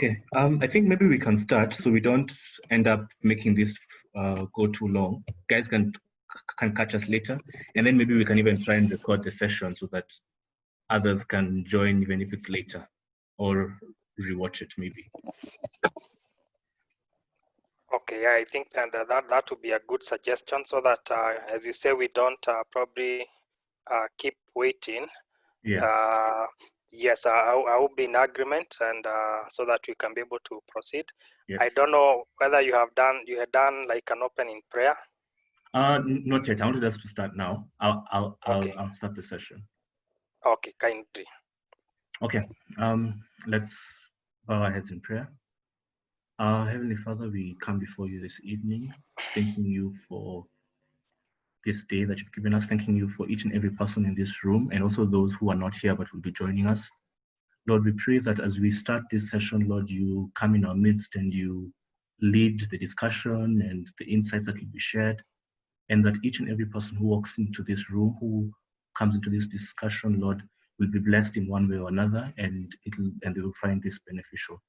Okay, I think maybe we can start so we don't end up making this go too long. Guys can catch us later, and then maybe we can even try and record the session so that others can join even if it's later, or rewatch it maybe. Okay, yeah, I think that would be a good suggestion so that, as you say, we don't probably keep waiting. Yeah. Yes, I will be in agreement, and so that we can be able to proceed. Yes. I don't know whether you had done like an opening prayer. Not yet. I wanted us to start now. I'll start the session. Okay, kindly. Okay. Let's bow our heads in prayer. Heavenly Father, we come before you this evening, thanking you for this day that you've given us, thanking you for each and every person in this room, and also those who are not here but will be joining us. Lord, we pray that as we start this session, Lord, you come in our midst and you lead the discussion and the insights that will be shared, and that each and every person who walks into this room, who comes into this discussion, Lord, will be blessed in one way or another, and they will find this beneficial.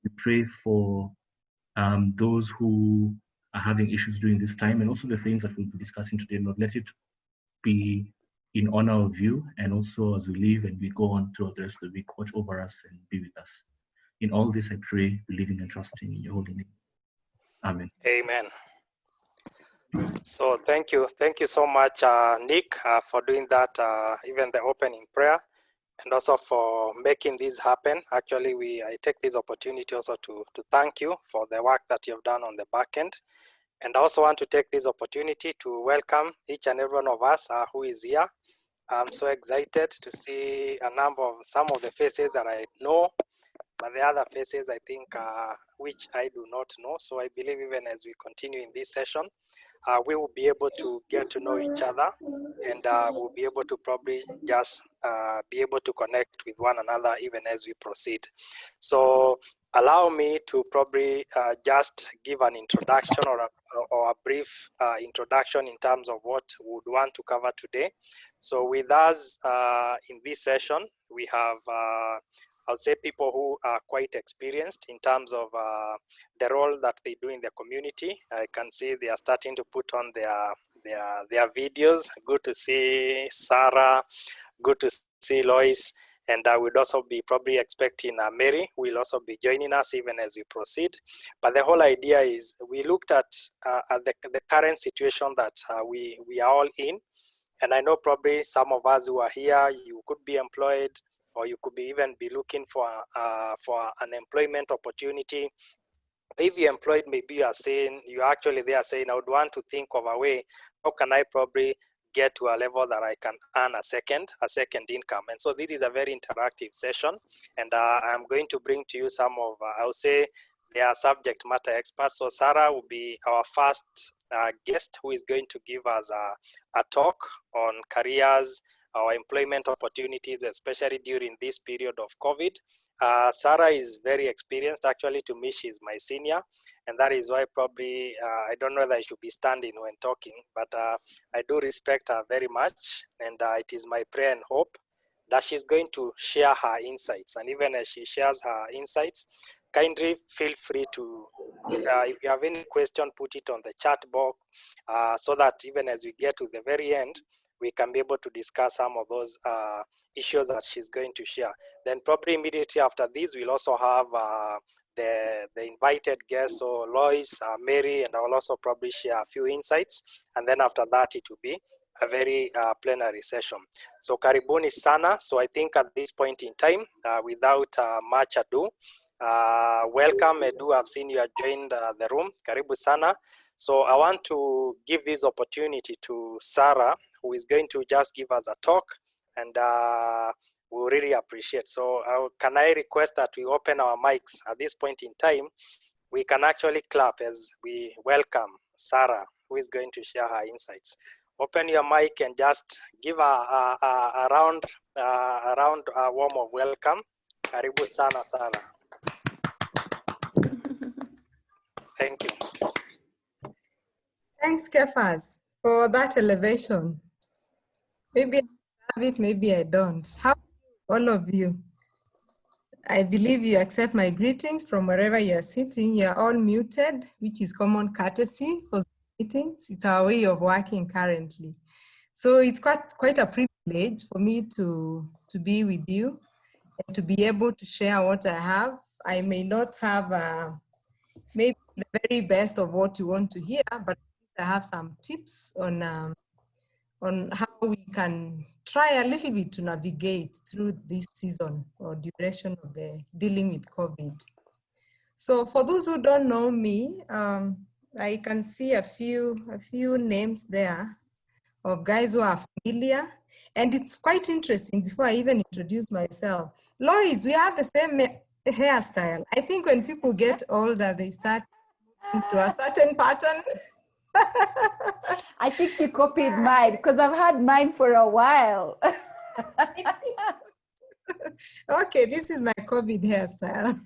We pray for those who are having issues during this time, and also the things that we'll be discussing today, Lord, let it be in honor of you, and also as we live and we go on throughout the rest of the week, watch over us and be with us. In all this I pray, believing and trusting in your holy name. Amen. Amen. So thank you so much, Nick, for doing that, even the opening prayer, and also for making this happen. Actually, I take this opportunity also to thank you for the work that you've done on the back end. And I also want to take this opportunity to welcome each and every one of us who is here. I'm so excited to see some of the faces that I know, but the other faces I think which I do not know. So I believe even as we continue in this session, we will be able to get to know each other, and we'll be able to probably just be able to connect with one another even as we proceed. So allow me to probably just give an introduction or a brief introduction in terms of what we would want to cover today. So with us in this session, we have I'll say people who are quite experienced in terms of the role that they do in the community. I can see they are starting to put on their videos. Good to see Sarah, good to see Lois, and I would also be probably expecting Mary will also be joining us even as we proceed. But the whole idea is we looked at the current situation that we are all in, and I know probably some of us who are here, you could be employed, or you could even be looking for an employment opportunity. If you're employed, maybe you are saying, you're actually there saying, I would want to think of a way, how can I probably get to a level that I can earn a second income? And so this is a very interactive session, and I'm going to bring to you some of, I would say, they are subject matter experts. So Sarah will be our first guest who is going to give us a talk on careers, our employment opportunities, especially during this period of COVID. Sarah is very experienced. Actually, to me, she's my senior, and that is why probably I don't know that I should be standing when talking, but I do respect her very much, and it is my prayer and hope that she's going to share her insights. And even as she shares her insights, kindly feel free to, if you have any question, put it on the chat box, so that even as we get to the very end, we can be able to discuss some of those issues that she's going to share. Then probably immediately after this, we'll also have the invited guests, so Lois, Mary, and I will also probably share a few insights. And then after that, it will be a very plenary session. So karibuni sana. So I think at this point in time, without much ado, welcome Edu, I've seen you have joined the room. Karibu sana. So I want to give this opportunity to Sarah, who is going to just give us a talk, and we'll really appreciate. So can I request that we open our mics at this point in time? We can actually clap as we welcome Sarah, who is going to share her insights. Open your mic and just give a round warm of welcome. Karibu sana, Sarah. Thank you. Thanks, Kefas, for that elevation. Maybe I have it, maybe I don't. How are all of you? I believe you accept my greetings from wherever you are sitting. You are all muted, which is common courtesy for meetings. It's our way of working currently. So it's quite a privilege for me to be with you and to be able to share what I have. I may not have maybe the very best of what you want to hear, but I have some tips on how we can try a little bit to navigate through this season or duration of the dealing with COVID. So for those who don't know me, I can see a few names there of guys who are familiar. And it's quite interesting before I even introduce myself. Lois, we have the same hairstyle. I think when people get older, they start into a certain pattern. I think you copied mine because I've had mine for a while. Okay, this is my COVID hairstyle.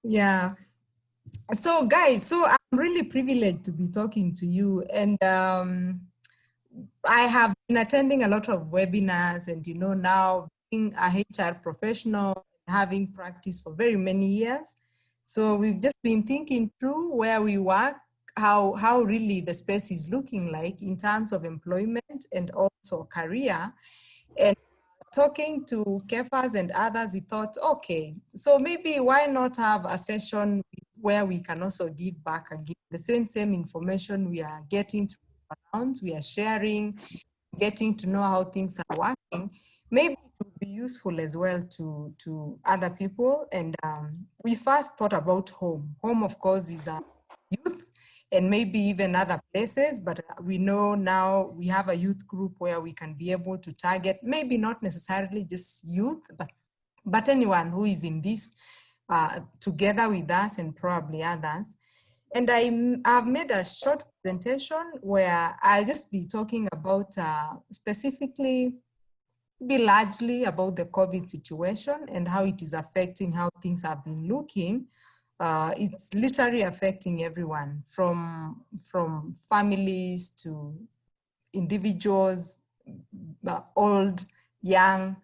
Yeah. So guys, so I'm really privileged to be talking to you, and I have been attending a lot of webinars, and now being a HR professional, having practiced for very many years. So we've just been thinking through where we work, how really the space is looking like in terms of employment and also career. And talking to Kefas and others, we thought, okay, so maybe why not have a session where we can also give back again the same information we are getting through around, we are sharing, getting to know how things are working. Maybe it would be useful as well to other people. And we first thought about home. Home, of course, is a youth and maybe even other places, but we know now we have a youth group where we can be able to target, maybe not necessarily just youth, but anyone who is in this together with us and probably others. And I've made a short presentation where I'll just be talking about specifically, be largely about the COVID situation and how it is affecting how things have been looking. It's literally affecting everyone from families to individuals, old, young,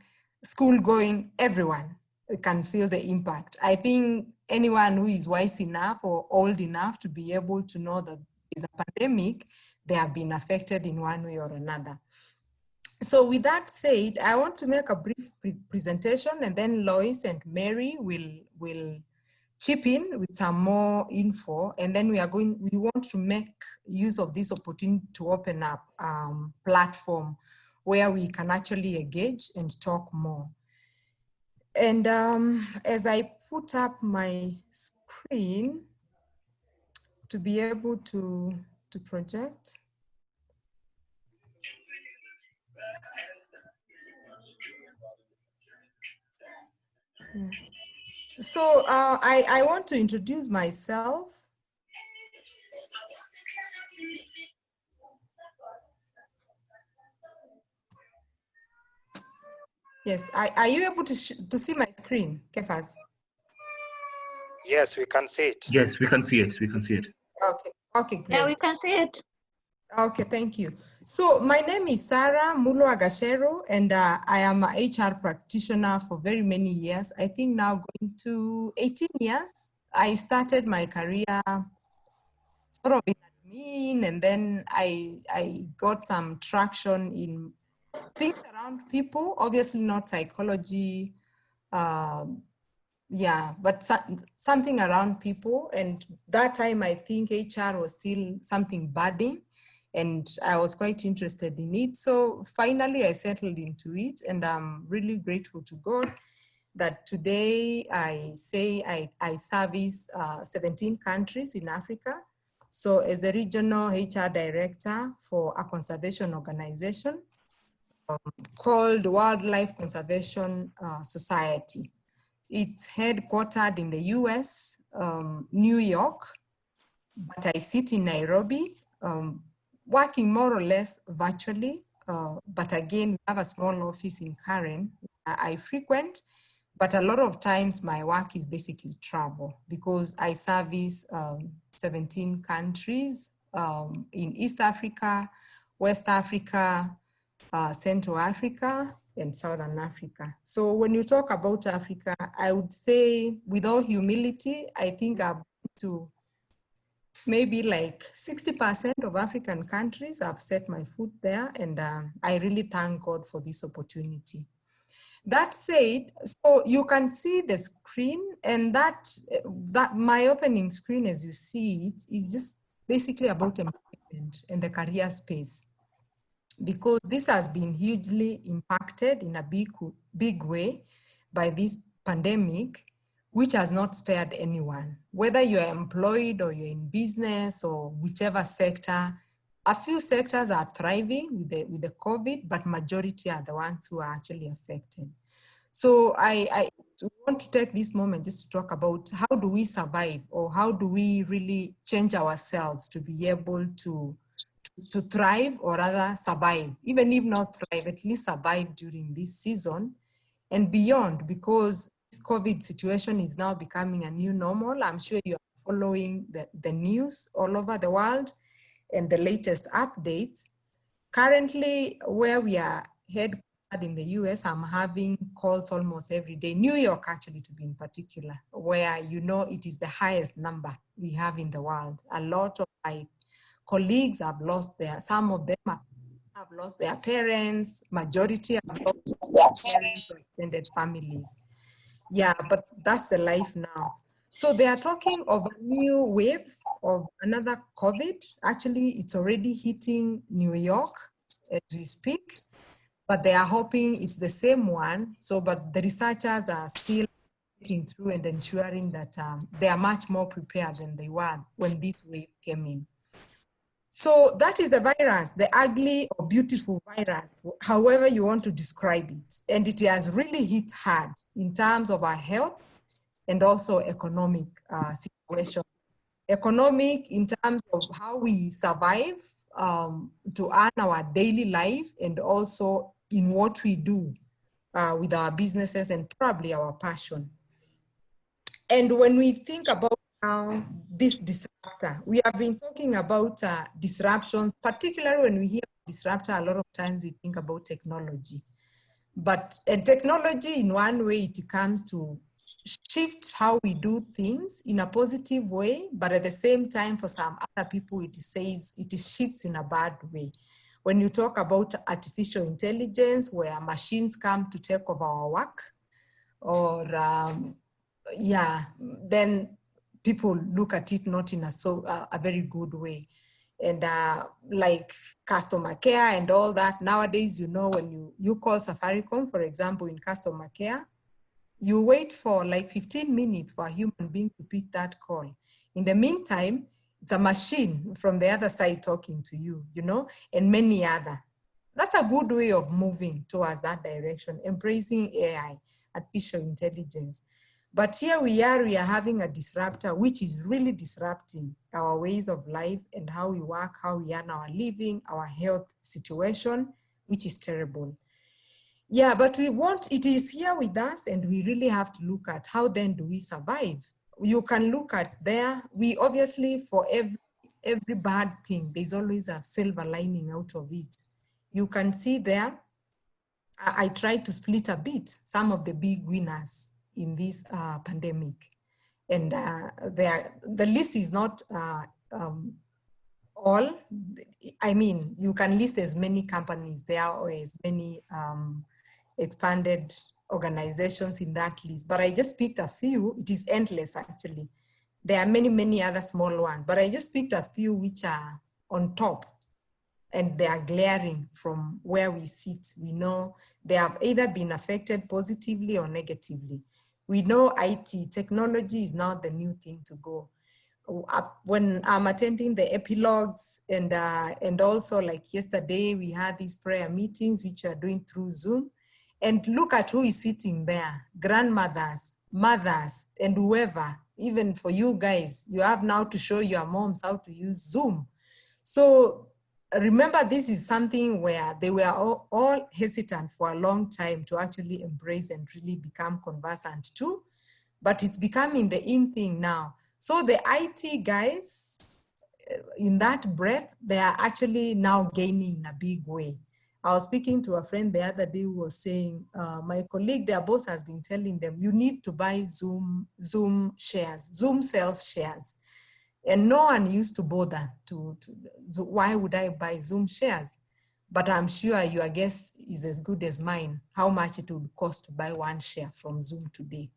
school going, everyone can feel the impact. I think anyone who is wise enough or old enough to be able to know that it's a pandemic, they have been affected in one way or another. So with that said, I want to make a brief presentation, and then Lois and Mary will chip in with some more info, and then we want to make use of this opportunity to open up platform where we can actually engage and talk more. And as I put up my screen to be able to project. Yeah. So I want to introduce myself. Yes, are you able to see my screen, Kefas? Yes, we can see it. Yes, we can see it. We can see it. Okay, great. Yeah, we can see it. Okay, thank you. So my name is Sarah Mulo Agashero, and I am a HR practitioner for very many years. I think now going to 18 years. I started my career sort of in admin, and then I got some traction in things around people, obviously not psychology, yeah, but something around people. And that time I think HR was still something budding, and I was quite interested in it. So finally I settled into it, and I'm really grateful to God that today I say I service 17 countries in Africa. So as a regional HR director for a conservation organization called Wildlife Conservation Society. It's headquartered in the US, New York, but I sit in Nairobi, working more or less virtually. But again, we have a small office in Karen I frequent, but a lot of times my work is basically travel because I service 17 countries in East Africa, West Africa, Central Africa, and Southern Africa. So when you talk about Africa, I would say with all humility, I think I've been to maybe like 60% of African countries. I've set my foot there, and I really thank God for this opportunity. That said, so you can see the screen, and that my opening screen, as you see it, is just basically about employment and the career space, because this has been hugely impacted in a big way by this pandemic, which has not spared anyone. Whether you're employed or you're in business or whichever sector, a few sectors are thriving with the COVID, but majority are the ones who are actually affected. So I want to take this moment just to talk about how do we survive, or how do we really change ourselves to be able to thrive, or rather survive, even if not thrive, at least survive during this season and beyond, because this COVID situation is now becoming a new normal. I'm sure you are following the news all over the world and the latest updates. Currently, where we are headquartered in the US, I'm having calls almost every day, New York actually to be in particular, where it is the highest number we have in the world. A lot of my colleagues have lost some of them have lost their parents, majority have lost their parents or extended families. Yeah, but that's the life now. So they are talking of a new wave of another COVID. Actually, it's already hitting New York as we speak, but they are hoping it's the same one. So, but the researchers are still getting through and ensuring that they are much more prepared than they were when this wave came in. So that is the virus, the ugly or beautiful virus, however you want to describe it. And it has really hit hard in terms of our health and also economic situation. Economic in terms of how we survive to earn our daily life, and also in what we do with our businesses and probably our passion. And when we think about this disruptor, we have been talking about disruptions, particularly when we hear disruptor, a lot of times we think about technology. But technology, in one way, it comes to shift how we do things in a positive way, but at the same time, for some other people, it says it shifts in a bad way. When you talk about artificial intelligence, where machines come to take over our work, or then people look at it not in a very good way. And like customer care and all that, nowadays, when you call Safaricom, for example, in customer care, you wait for like 15 minutes for a human being to pick that call. In the meantime, it's a machine from the other side talking to you, and many other. That's a good way of moving towards that direction, embracing AI, artificial intelligence. But here we are having a disruptor, which is really disrupting our ways of life and how we work, how we earn our living, our health situation, which is terrible. Yeah, but it is here with us, and we really have to look at how then do we survive. You can look at we obviously, for every bad thing, there's always a silver lining out of it. You can see there, I tried to split a bit some of the big winners in this pandemic. And the list is not all. I mean, you can list as many companies there or as many expanded organizations in that list. But I just picked a few. It is endless, actually. There are many, many other small ones. But I just picked a few which are on top. And they are glaring from where we sit. We know they have either been affected positively or negatively. We know IT, technology is now the new thing to go. When I'm attending the epilogues and also like yesterday, we had these prayer meetings, which are doing through Zoom. And look at who is sitting there, grandmothers, mothers, and whoever. Even for you guys, you have now to show your moms how to use Zoom. So remember, this is something where they were all hesitant for a long time to actually embrace and really become conversant to, but it's becoming the in thing now. So the IT guys, in that breath, they are actually now gaining in a big way. I was speaking to a friend the other day who was saying, my colleague, their boss has been telling them, you need to buy Zoom shares. Zoom sells shares. And no one used to bother so why would I buy Zoom shares? But I'm sure your guess is as good as mine, how much it would cost to buy one share from Zoom today.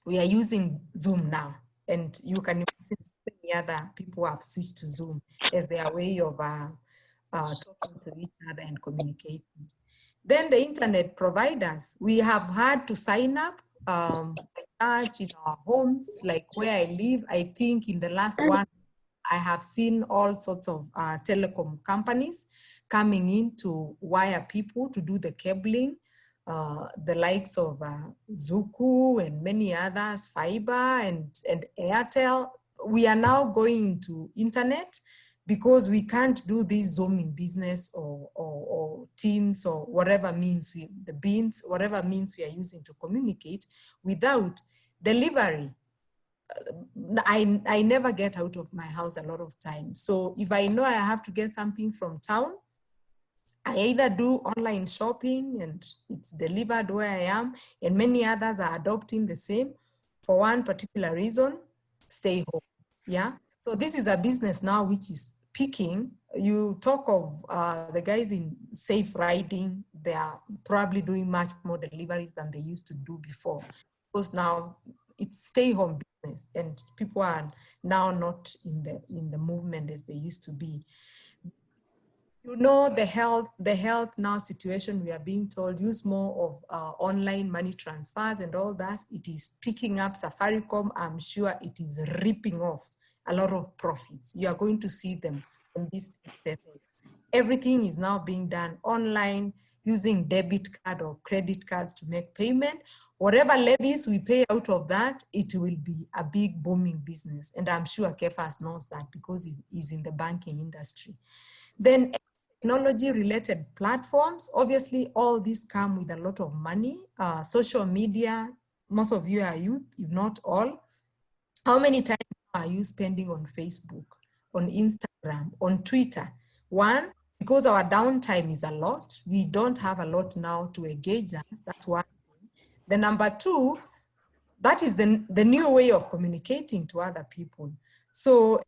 We are using Zoom now, and you can imagine many other people have switched to Zoom as their way of talking to each other and communicating. Then the internet providers, we have had to sign up in our homes, like where I live. I think in the last one, I have seen all sorts of telecom companies coming in to wire people to do the cabling, the likes of Zuku and many others, Fiber and Airtel. We are now going to internet because we can't do this Zooming business or Teams or whatever means, whatever means we are using to communicate without delivery. I never get out of my house a lot of times. So if I know I have to get something from town, I either do online shopping and it's delivered where I am, and many others are adopting the same. For one particular reason, stay home. Yeah. So this is a business now which is peaking. You talk of the guys in safe riding, they are probably doing much more deliveries than they used to do before. Because now it's stay home business and people are now not in the movement as they used to be. You know, the health now situation, we are being told, use more of online money transfers and all that. It is picking up. Safaricom, I'm sure it is ripping off a lot of profits. You are going to see them when this settles. Everything is now being done online using debit card or credit cards to make payment. Whatever levies we pay out of that, it will be a big booming business. And I'm sure Kefas knows that because he's in the banking industry. Then technology related platforms, obviously all these come with a lot of money. Social media, most of you are youth, if not all. How many times are you spending on Facebook, on Instagram, on Twitter? One, because our downtime is a lot. We don't have a lot now to engage us. That's one thing. The number two, that is the new way of communicating to other people. So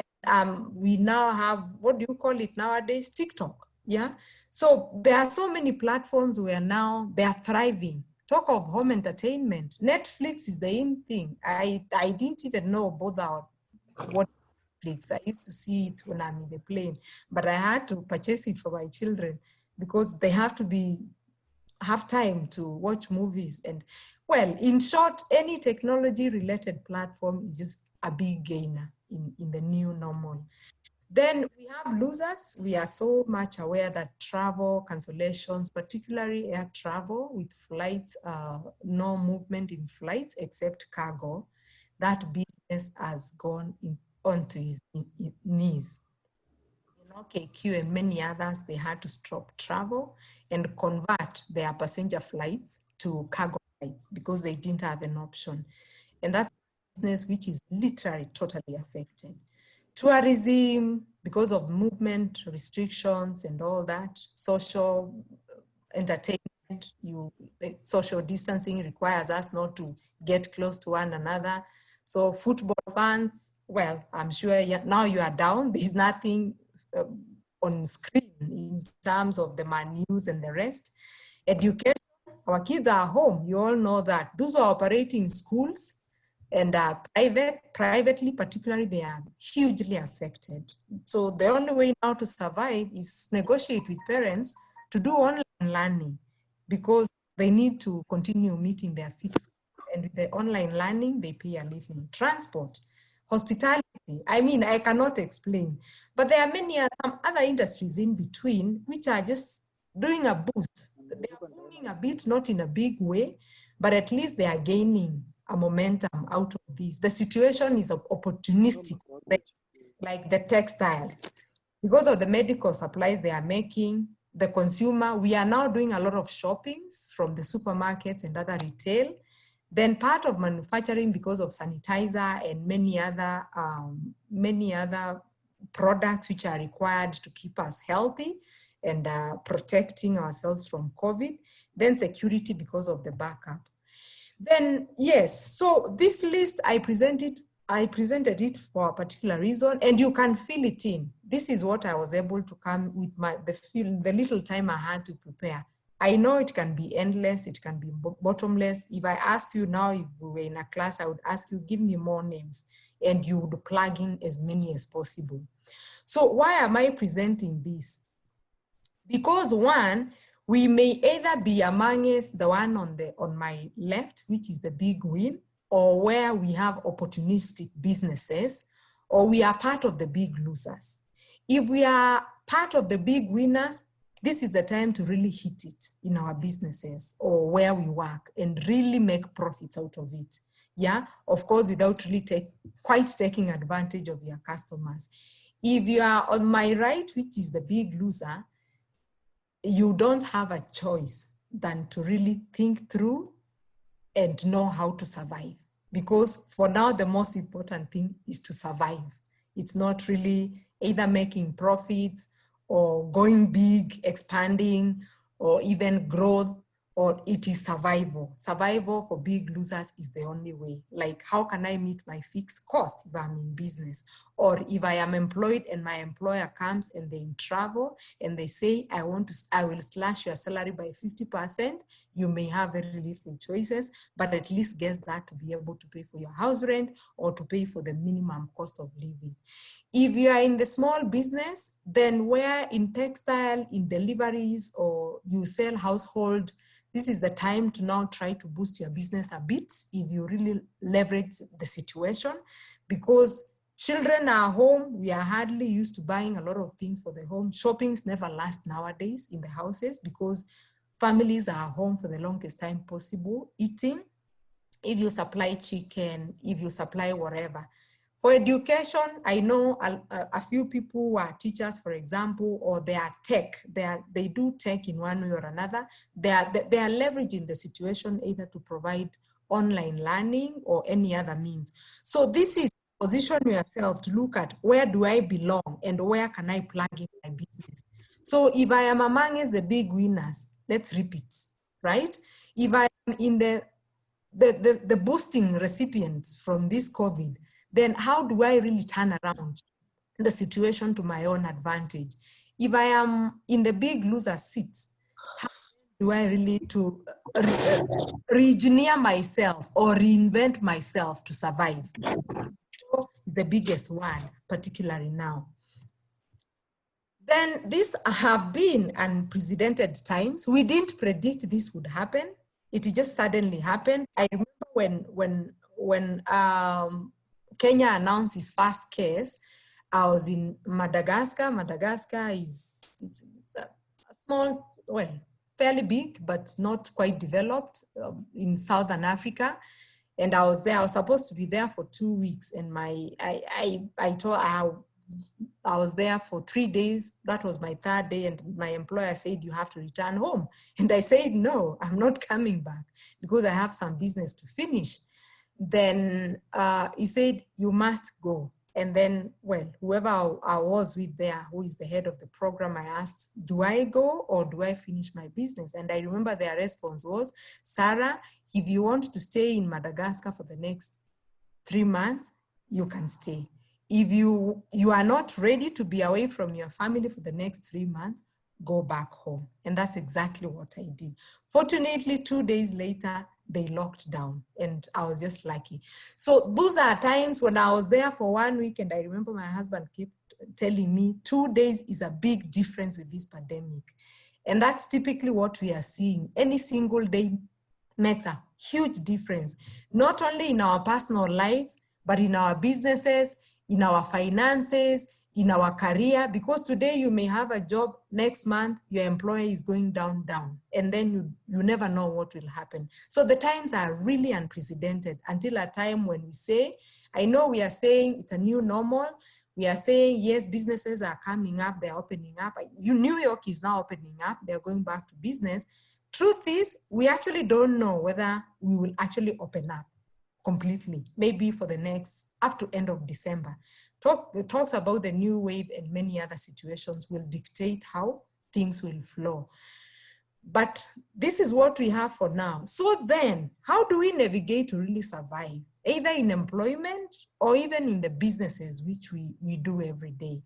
we now have, what do you call it nowadays? TikTok. Yeah. So there are so many platforms where now they are thriving. Talk of home entertainment. Netflix is the in thing. I didn't even know about what Netflix. I used to see it when I'm in the plane, but I had to purchase it for my children because they have to have time to watch movies. And well, in short, any technology related platform is just a big gainer in the new normal. Then we have losers. We are so much aware that travel cancellations, particularly air travel with flights, no movement in flights except cargo, that business has gone onto his knees. KQ and many others, they had to stop travel and convert their passenger flights to cargo flights because they didn't have an option. And that's a business which is literally totally affected. Tourism, because of movement restrictions and all that, social entertainment, social distancing requires us not to get close to one another. So football fans, well, I'm sure now you are down. There's nothing on screen in terms of the menus and the rest. Education, our kids are home. You all know that. Those who are operating schools and privately, particularly, they are hugely affected. So the only way now to survive is negotiate with parents to do online learning because they need to continue meeting their fixed. And with the online learning, they pay a little. Transport, hospitality, I mean, I cannot explain. But there are some other industries in between which are just doing a boost. They are booming a bit, not in a big way, but at least they are gaining a momentum out of this. The situation is opportunistic, like the textile. Because of the medical supplies they are making, the consumer, we are now doing a lot of shoppings from the supermarkets and other retail. Then part of manufacturing because of sanitizer and many other products which are required to keep us healthy. and protecting ourselves from COVID, then security because of the backup. Then yes, so this list I presented it for a particular reason, and you can fill it in. This is what I was able to come with the little time I had to prepare. I know it can be endless, it can be bottomless. If I asked you now, if we were in a class, I would ask you, give me more names, and you would plug in as many as possible. So why am I presenting this? Because one, we may either be amongst the one on my left, which is the big win, or where we have opportunistic businesses, or we are part of the big losers. If we are part of the big winners, this is the time to really hit it in our businesses or where we work and really make profits out of it. Yeah, of course, without really quite taking advantage of your customers. If you are on my right, which is the big loser, you don't have a choice than to really think through and know how to survive. Because for now, the most important thing is to survive. It's not really either making profits or going big, expanding, or even growth, or it is survival. Survival for big losers is the only way. Like, how can I meet my fixed cost if I'm in business? Or if I am employed and my employer comes and they in travel and they say, I will slash your salary by 50%, you may have very little choices, but at least get that to be able to pay for your house rent or to pay for the minimum cost of living. If you are in the small business, then where in textile, in deliveries, or you sell household, this is the time to now try to boost your business a bit if you really leverage the situation, because children are home. We are hardly used to buying a lot of things for the home. Shoppings never last nowadays in the houses because families are home for the longest time possible, eating. If you supply chicken, if you supply whatever. For education, I know a few people who are teachers, for example, or they are tech. They do tech in one way or another. They are leveraging the situation either to provide online learning or any other means. So this is position yourself to look at where do I belong and where can I plug in my business. So if I am amongst the big winners, let's repeat, right? If I am in the boosting recipients from this COVID, then how do I really turn around the situation to my own advantage? If I am in the big loser seats, how do I really to re-engineer myself or reinvent myself to survive? Is the biggest one, particularly now. Then these have been unprecedented times. We didn't predict this would happen. It just suddenly happened. I remember when Kenya announced his first case, I was in Madagascar. Madagascar is a small, well, fairly big, but not quite developed in Southern Africa. And I was there. I was supposed to be there for 2 weeks, and I was there for 3 days. That was my 3rd day, and my employer said, you have to return home. And I said, no, I'm not coming back because I have some business to finish. Then he said, you must go. And then, well, whoever I was with there, who is the head of the program, I asked, do I go or do I finish my business? And I remember their response was, Sarah, if you want to stay in Madagascar for the next 3 months, you can stay. If you are not ready to be away from your family for the next 3 months, go back home. And that's exactly what I did. Fortunately, 2 days later, they locked down and I was just lucky. So those are times when I was there for 1 week, and I remember my husband kept telling me 2 days is a big difference with this pandemic. And that's typically what we are seeing. Any single day makes a huge difference, not only in our personal lives, but in our businesses, in our finances, in our career, because today you may have a job, next month your employer is going down, and then you never know what will happen. So the times are really unprecedented until a time when we say, I know we are saying it's a new normal. We are saying, yes, businesses are coming up, they're opening up. New York is now opening up, they're going back to business. Truth is, we actually don't know whether we will actually open up completely, maybe for the next, up to end of December. Talks about the new wave and many other situations will dictate how things will flow. But this is what we have for now. So then, how do we navigate to really survive, either in employment or even in the businesses which we do every day?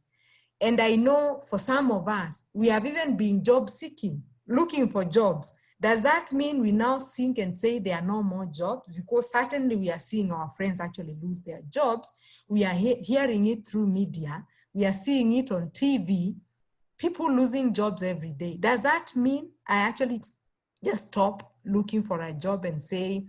And I know for some of us, we have even been job seeking, looking for jobs. Does that mean we now think and say there are no more jobs? Because certainly we are seeing our friends actually lose their jobs. We are hearing it through media. We are seeing it on TV, people losing jobs every day. Does that mean I actually just stop looking for a job and say,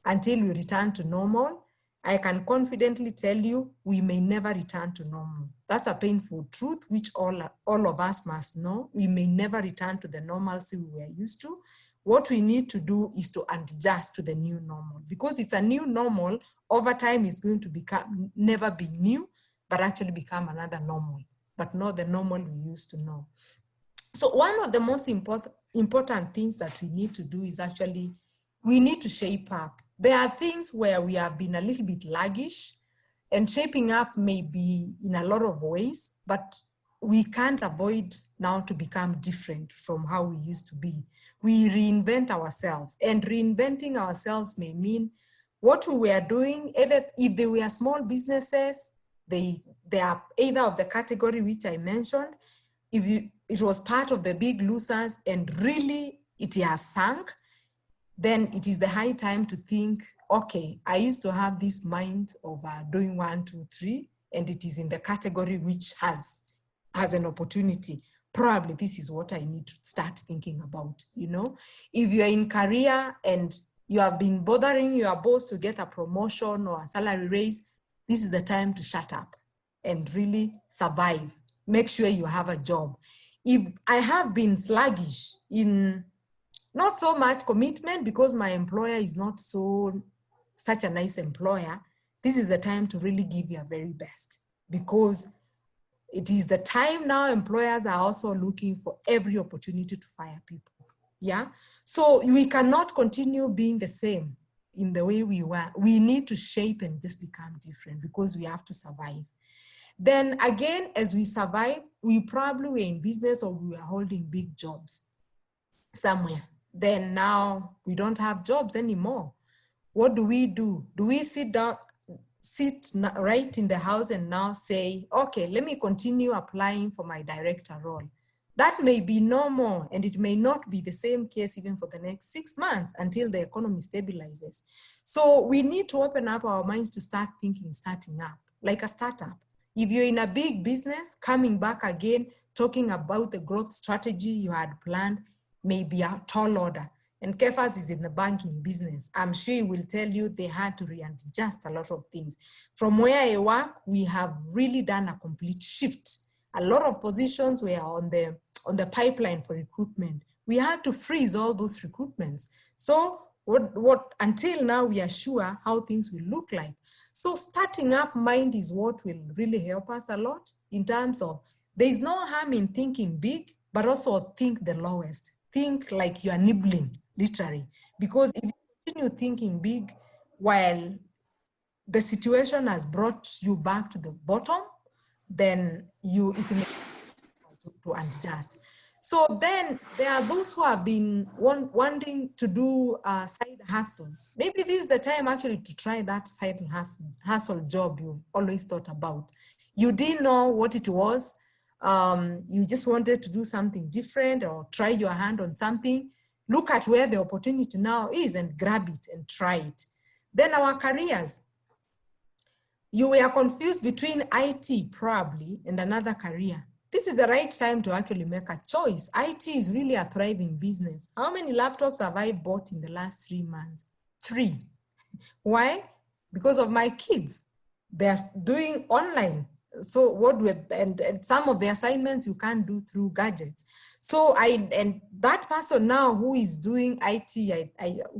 until we return to normal? I can confidently tell you we may never return to normal. That's a painful truth, which all of us must know. We may never return to the normalcy we were used to. What we need to do is to adjust to the new normal, because it's a new normal. Over time, it's going to become, never be new, but actually become another normal, but not the normal we used to know. So one of the most important things that we need to do is actually, we need to shape up. There are things where we have been a little bit sluggish, and shaping up may be in a lot of ways, but we can't avoid now to become different from how we used to be. We reinvent ourselves, and reinventing ourselves may mean what we were doing, either if they were small businesses, they are either of the category which I mentioned. If it was part of the big losers and really it has sunk, then it is the high time to think, okay, I used to have this mind of doing 1, 2, 3, and it is in the category which has an opportunity. Probably this is what I need to start thinking about, you know? If you're in career and you have been bothering your boss to get a promotion or a salary raise, this is the time to shut up and really survive. Make sure you have a job. If I have been sluggish in not so much commitment because my employer is not such a nice employer, this is the time to really give your very best, because it is the time now employers are also looking for every opportunity to fire people. Yeah. So we cannot continue being the same in the way we were. We need to shape and just become different, because we have to survive. Then again, as we survive, we probably were in business or we were holding big jobs somewhere. Then now we don't have jobs anymore. What do? Do we sit right in the house and now say, okay, let me continue applying for my director role? That may be no more, and it may not be the same case even for the next 6 months until the economy stabilizes. So we need to open up our minds to start thinking, starting up, like a startup. If you're in a big business, coming back again, talking about the growth strategy you had planned may be a tall order. And Kefas is in the banking business. I'm sure he will tell you they had to readjust a lot of things. From where I work, we have really done a complete shift. A lot of positions were on the pipeline for recruitment. We had to freeze all those recruitments. So what until now we are sure how things will look like. So starting up mind is what will really help us a lot in terms of, there's no harm in thinking big, but also think the lowest. Think like you are nibbling, literally. Because if you continue thinking big while the situation has brought you back to the bottom, then it may to adjust. So then there are those who have been wanting to do side hustles. Maybe this is the time actually to try that side hustle job you've always thought about. You didn't know what it was. You just wanted to do something different or try your hand on something. Look at where the opportunity now is and grab it and try it. Then our careers. You were confused between IT probably and another career. This is the right time to actually make a choice. IT is really a thriving business. How many laptops have I bought in the last 3 months? 3. Why? Because of my kids. They're doing online. So and some of the assignments you can't do through gadgets. So and that person now who is doing IT,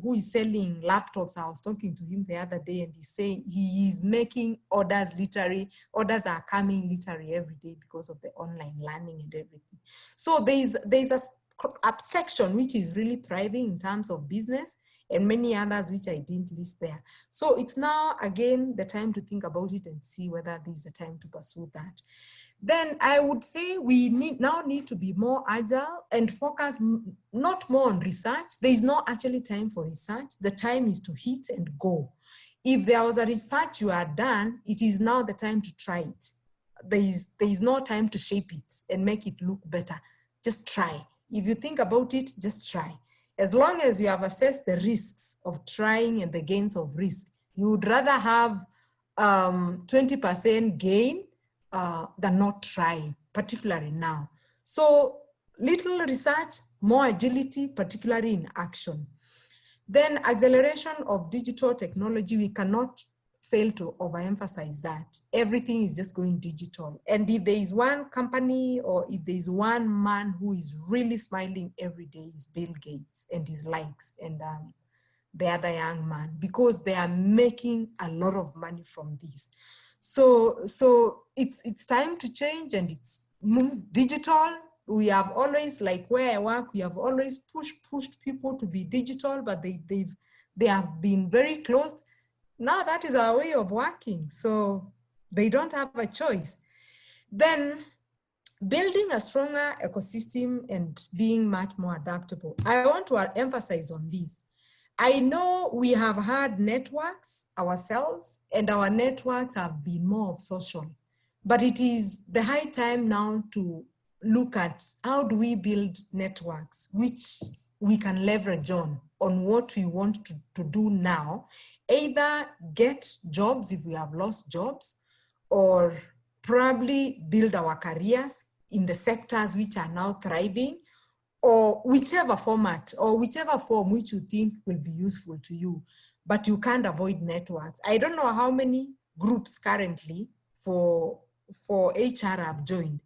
who is selling laptops, I was talking to him the other day and he's saying he is making orders literally, orders are coming literally every day because of the online learning and everything. So there's a section which is really thriving in terms of business, and many others which I didn't list there. So it's now again the time to think about it and see whether this is the time to pursue that. Then I would say we now need to be more agile and focus not more on research. There is no actually time for research. The time is to hit and go. If there was a research you had done, it is now the time to try it. There is no time to shape it and make it look better. Just try. If you think about it, just try. As long as you have assessed the risks of trying and the gains of risk, you would rather have 20% gain than not trying, particularly now. So little research, more agility, particularly in action. Then acceleration of digital technology, we cannot fail to overemphasize that. Everything is just going digital. And if there is one company or if there is one man who is really smiling every day, is Bill Gates and his likes and the other young man, because they are making a lot of money from this. So it's time to change and it's move digital. We have always, like where I work, we have always pushed people to be digital, but they have been very closed. Now that is our way of working, so they don't have a choice. Then building a stronger ecosystem and being much more adaptable. I want to emphasize on this. I know we have had networks ourselves, and our networks have been more of social, but it is the high time now to look at how do we build networks which we can leverage on what we want to do now, either get jobs if we have lost jobs, or probably build our careers in the sectors which are now thriving, or whichever format or whichever form which you think will be useful to you, but you can't avoid networks. I don't know how many groups currently for HR I've joined.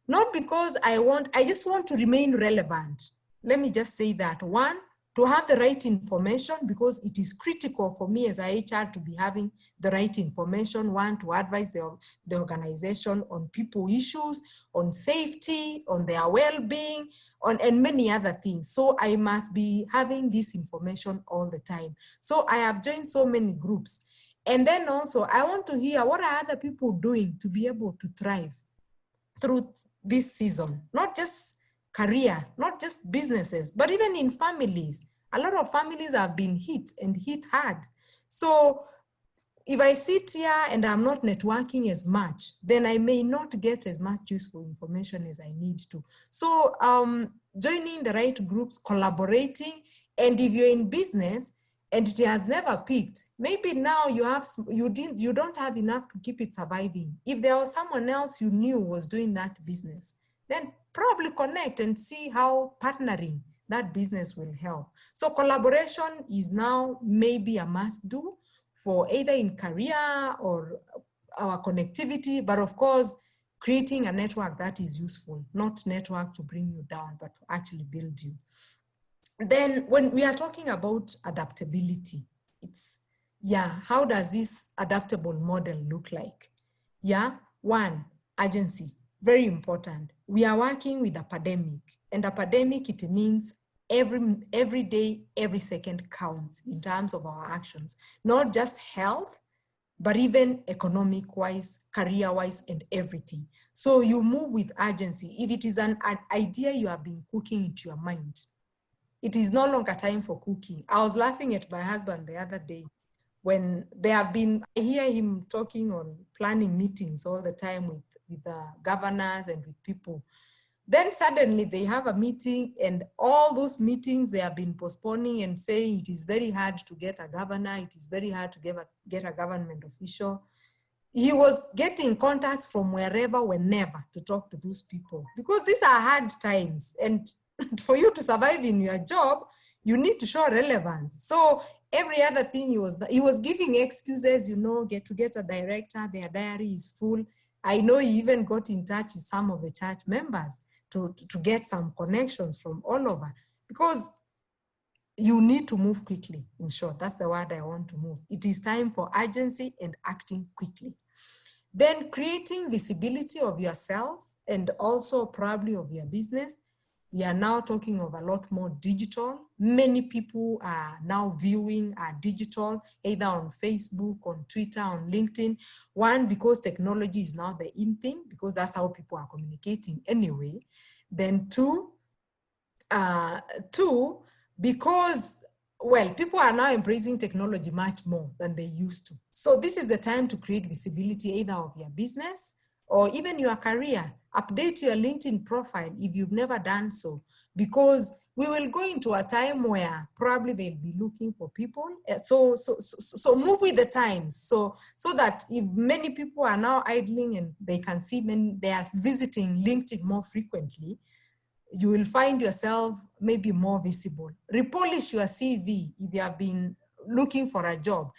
Not because I just want to remain relevant. Let me just say that. One, to have the right information, because it is critical for me as a HR to be having the right information. One, to advise the organization on people issues, on safety, on their well-being, and many other things. So I must be having this information all the time. So I have joined so many groups. And then also I want to hear what are other people doing to be able to thrive through this season, not just career, not just businesses, but even in families. A lot of families have been hit and hit hard. So if I sit here and I'm not networking as much, then I may not get as much useful information as I need to. So joining the right groups, collaborating, and if you're in business and it has never peaked, maybe now you don't have enough to keep it surviving. If there was someone else you knew was doing that business, then probably connect and see how partnering that business will help. So collaboration is now maybe a must do for either in career or our connectivity, but of course, creating a network that is useful, not network to bring you down, but to actually build you. Then when we are talking about adaptability, how does this adaptable model look like? One, urgency, very important. We are working with a pandemic, and a pandemic, it means every day, every second counts in terms of our actions, not just health, but even economic-wise, career-wise, and everything. So you move with urgency. If it is an idea you have been cooking into your mind, it is no longer time for cooking. I was laughing at my husband the other day when I hear him talking on planning meetings all the time with the governors and with people. Then suddenly they have a meeting, and all those meetings they have been postponing and saying it is very hard to get a governor, it is very hard to get a government official. He was getting contacts from wherever, whenever, to talk to those people, because these are hard times. And for you to survive in your job, you need to show relevance. So every other thing he was giving excuses, get a director, their diary is full. I know he even got in touch with some of the church members to get some connections from all over, because you need to move quickly. In short, that's the word I want to move. It is time for urgency and acting quickly. Then creating visibility of yourself and also probably of your business. We are now talking of a lot more digital. Many people are now viewing digital, either on Facebook, on Twitter, on LinkedIn. One, because technology is now the in thing, because that's how people are communicating anyway. Then two, because, well, people are now embracing technology much more than they used to. So this is the time to create visibility either of your business or even your career. Update your LinkedIn profile if you've never done so, because we will go into a time where probably they'll be looking for people. So move with the times. So that if many people are now idling and they can see they are visiting LinkedIn more frequently, you will find yourself maybe more visible. Repolish your CV if you have been looking for a job.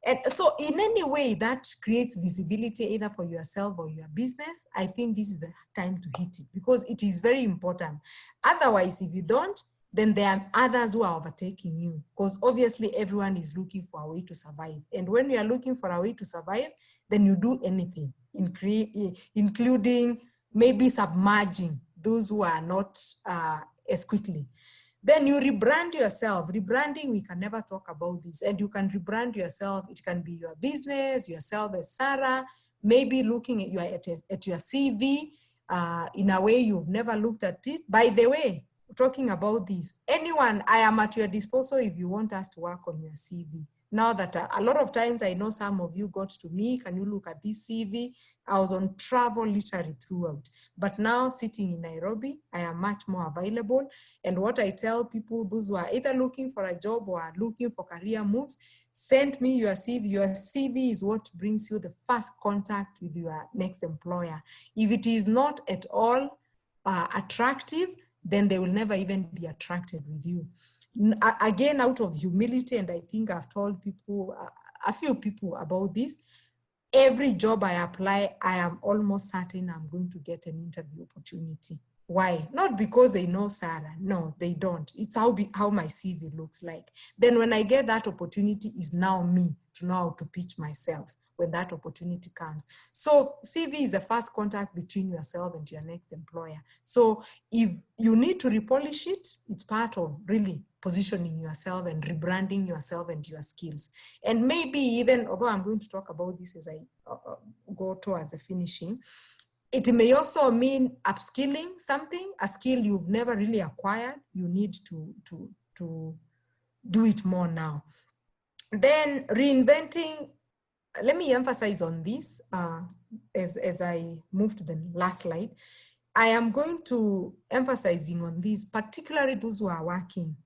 And so in any way that creates visibility either for yourself or your business, I think this is the time to hit it, because it is very important. Otherwise, if you don't, then there are others who are overtaking you, because obviously everyone is looking for a way to survive. And when you are looking for a way to survive, then you do anything, including maybe submerging those who are not as quickly. Then you rebrand yourself. Rebranding, we can never talk about this. And you can rebrand yourself. It can be your business, yourself as Sarah, maybe looking at your CV in a way you've never looked at it. By the way, talking about this, anyone, I am at your disposal if you want us to work on your CV. Now that a lot of times I know some of you got to me, can you look at this CV? I was on travel literally throughout. But now sitting in Nairobi, I am much more available. And what I tell people, those who are either looking for a job or are looking for career moves, send me your CV. Your CV is what brings you the first contact with your next employer. If it is not at all attractive, then they will never even be attracted with you. Again, out of humility, and I think I've told people, a few people about this, every job I apply, I am almost certain I'm going to get an interview opportunity. Why? Not because they know Sarah. No, they don't. It's how my CV looks like. Then when I get that opportunity, is now me to know how to pitch myself when that opportunity comes. So CV is the first contact between yourself and your next employer. So if you need to repolish it, it's part of really positioning yourself and rebranding yourself and your skills. And maybe even, although I'm going to talk about this as I go towards the finishing, it may also mean upskilling something, a skill you've never really acquired. You need to do it more now. Then reinventing, let me emphasize on this as I move to the last slide. I am going to emphasizing on this, particularly those who are working.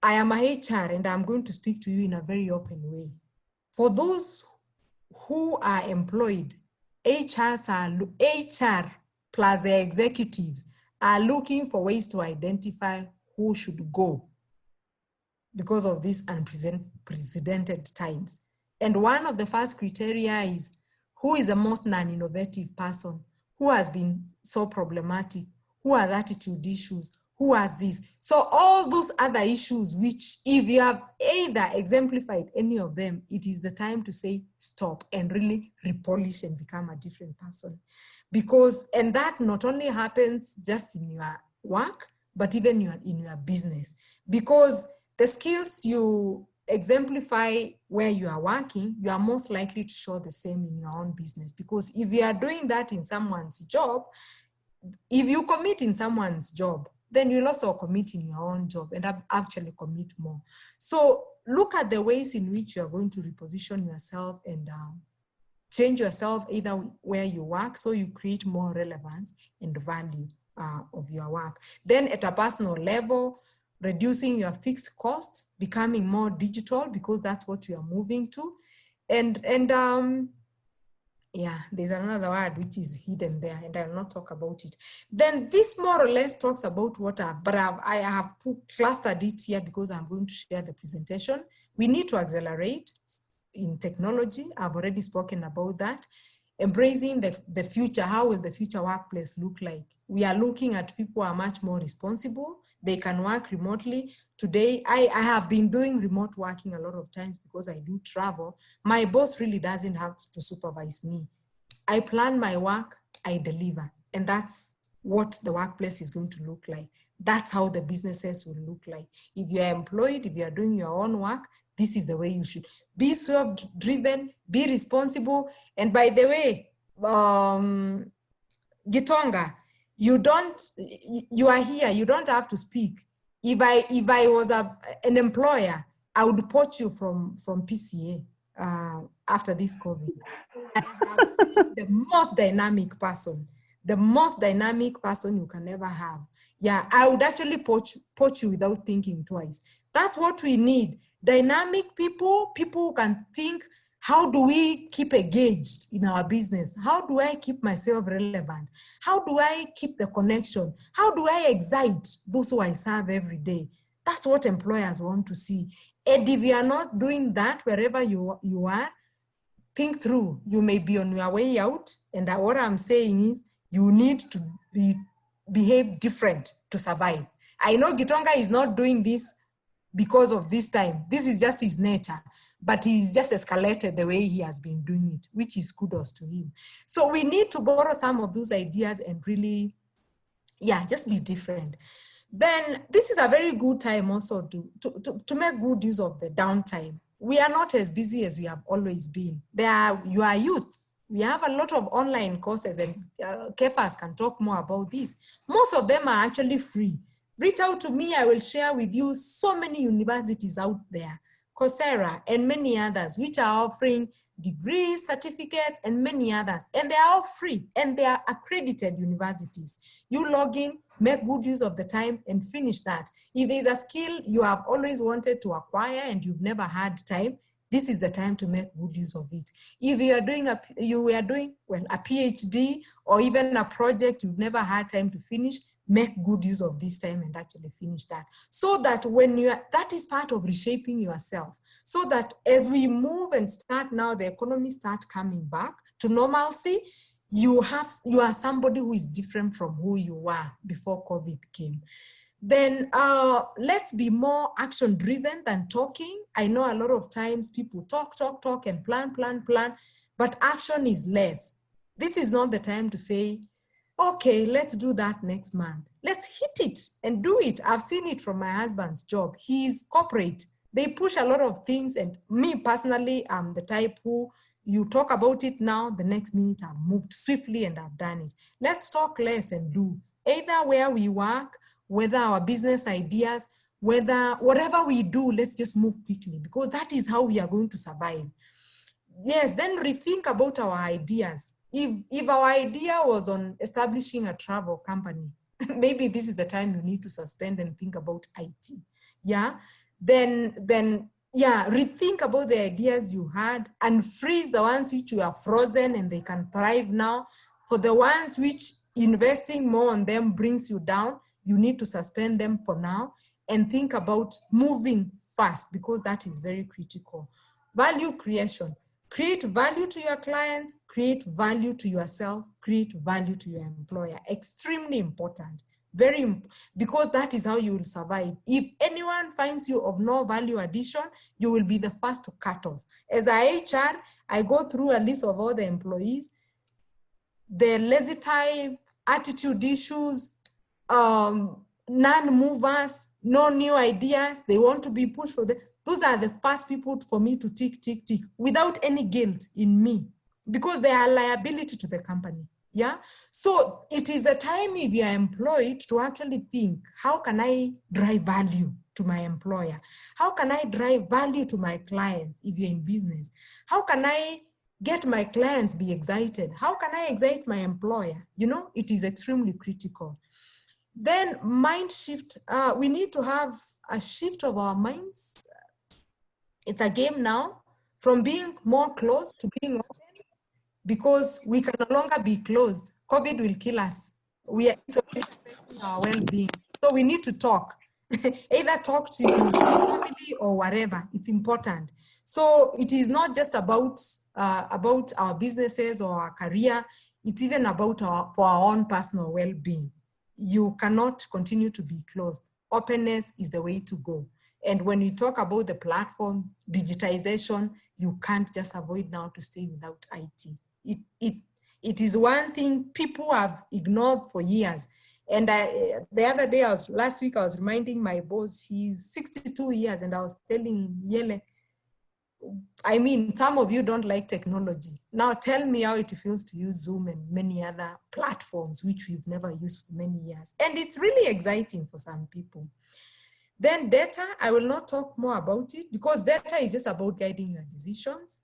I am a HR and I'm going to speak to you in a very open way. For those who are employed, HR plus the executives are looking for ways to identify who should go because of these unprecedented times. And one of the first criteria is who is the most non-innovative person, who has been so problematic, who has attitude issues, who has this. So all those other issues, which if you have either exemplified any of them, it is the time to say stop and really repolish and become a different person. Because, and that not only happens just in your work, but even in your business. Because the skills you exemplify where you are working, you are most likely to show the same in your own business. Because if you are doing that in someone's job, if you commit in someone's job, then you'll also commit in your own job and actually commit more. So look at the ways in which you are going to reposition yourself and change yourself either where you work, so you create more relevance and value of your work. Then at a personal level, reducing your fixed cost, becoming more digital because that's what you are moving to. And yeah, there's another word which is hidden there and I'll not talk about it. Then this more or less talks about what I have clustered it here because I'm going to share the presentation. We need to accelerate in technology. I've already spoken about that. Embracing the future. How will the future workplace look like? We are looking at people who are much more responsible. They can work remotely. Today, I have been doing remote working a lot of times because I do travel. My boss really doesn't have to supervise me. I plan my work, I deliver. And that's what the workplace is going to look like. That's how the businesses will look like. If you're employed, if you're doing your own work, this is the way you should be. Self-driven, be responsible. And by the way, Gitonga, you are here, you don't have to speak. If I was an employer, I would poach you from PCA after this COVID. I have seen the most dynamic person you can ever have. Yeah, I would actually poach you without thinking twice. That's what we need. Dynamic people who can think, how do we keep engaged in our business? How do I keep myself relevant? How do I keep the connection? How do I excite those who I serve every day? That's what employers want to see. And if you are not doing that wherever you are, think through. You may be on your way out. And what I'm saying is you need to behave different to survive. I know Gitonga is not doing this because of this time. This is just his nature, but he's just escalated the way he has been doing it, which is kudos to him. So we need to borrow some of those ideas and really, yeah, just be different. Then this is a very good time also to make good use of the downtime. We are not as busy as we have always been. You are youth. We have a lot of online courses, and Kefas can talk more about this. Most of them are actually free. Reach out to me, I will share with you so many universities out there, Coursera and many others, which are offering degrees, certificates, and many others. And they are all free, and they are accredited universities. You log in, make good use of the time, and finish that. If there's a skill you have always wanted to acquire and you've never had time, this is the time to make good use of it. If you are doing a PhD or even a project you've never had time to finish, make good use of this time and actually finish that. So that that is part of reshaping yourself. So that as we move and start now, the economy start coming back to normalcy, you are somebody who is different from who you were before COVID came. Then let's be more action driven than talking. I know a lot of times people talk and plan, but action is less. This is not the time to say, okay, let's do that next month. Let's hit it and do it. I've seen it from my husband's job. He's corporate. They push a lot of things, and me personally, I'm the type who you talk about it now, the next minute I've moved swiftly and I've done it. Let's talk less and do. Either where we work, whether our business ideas, whatever we do, let's just move quickly, because that is how we are going to survive. Yes, then rethink about our ideas. If our idea was on establishing a travel company, maybe this is the time you need to suspend and think about IT. Yeah, then yeah, rethink about the ideas you had and freeze the ones which you are frozen and they can thrive now. For the ones which investing more on them brings you down, you need to suspend them for now and think about moving fast, because that is very critical. Value creation. Create value to your clients, create value to yourself, create value to your employer. Extremely important. Because that is how you will survive. If anyone finds you of no value addition, you will be the first to cut off. As a HR, I go through a list of all the employees, the lazy time, attitude issues, non-movers, no new ideas, they want to be pushed for those are the first people for me to tick without any guilt in me, because they are a liability to the company. Yeah. So it is the time, if you are employed, to actually think, how can I drive value to my employer? How can I drive value to my clients if you're in business? How can I get my clients be excited? How can I excite my employer? You know, it is extremely critical. Then mind shift. We need to have a shift of our minds. It's a game now, from being more closed to being open, because we can no longer be closed. COVID will kill us. It's already affecting our well-being. So we need to talk. Either talk to your family or whatever. It's important. So it is not just about our businesses or our career. It's even about for our own personal well-being. You cannot continue to be closed. Openness is the way to go. And when we talk about the platform, digitization, you can't just avoid now to stay without IT. It is one thing people have ignored for years. And the other day, last week, I was reminding my boss, he's 62 years, and I was telling him, Yele, I mean, some of you don't like technology. Now tell me how it feels to use Zoom and many other platforms, which we've never used for many years. And it's really exciting for some people. Then data, I will not talk more about it because data is just about guiding your decisions.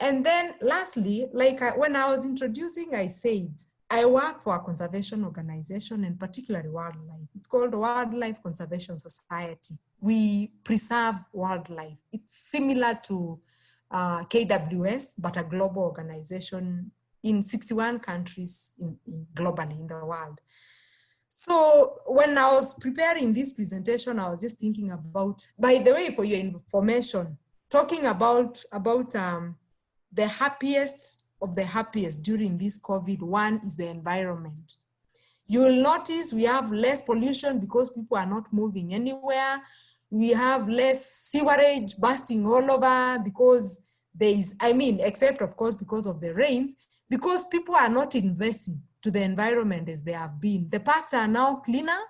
And then lastly, like when I was introducing, I said, I work for a conservation organization, and particularly wildlife. It's called Wildlife Conservation Society. We preserve wildlife. It's similar to KWS, but a global organization in 61 countries globally in the world. So when I was preparing this presentation, I was just thinking about, by the way, for your information, talking about the happiest of the happiest during this COVID, one is the environment. You will notice we have less pollution because people are not moving anywhere. We have less sewerage bursting all over because there is, I mean, except of course because of the rains, because people are not investing to the environment as they have been. The parks are now cleaner.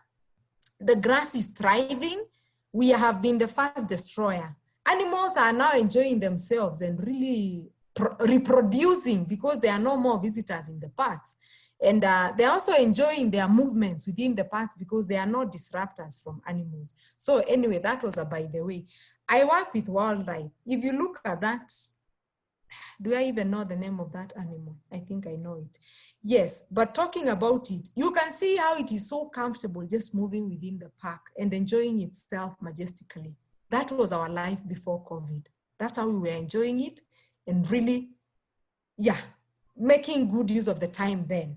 The grass is thriving. We have been the first destroyer. Animals are now enjoying themselves and really reproducing because there are no more visitors in the parks. And they're also enjoying their movements within the parks because they are not disruptors from animals. So anyway, that was a by the way. I work with wildlife. If you look at that, do I even know the name of that animal? I think I know it. Yes, but talking about it, you can see how it is so comfortable just moving within the park and enjoying itself majestically. That was our life before COVID. That's how we were enjoying it and really, yeah, making good use of the time then.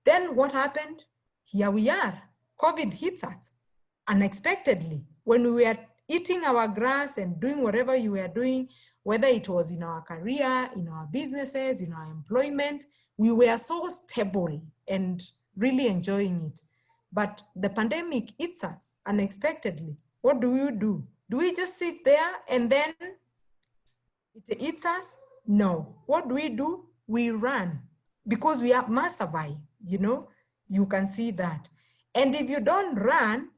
Then what happened? Here we are. COVID hits us unexpectedly. When we were eating our grass and doing whatever you were doing, whether it was in our career, in our businesses, in our employment, we were so stable and really enjoying it. But the pandemic hits us unexpectedly. What do? Do we just sit there and then it hits us? No. What do? We run because we must survive, you know, you can see that. And if you don't run,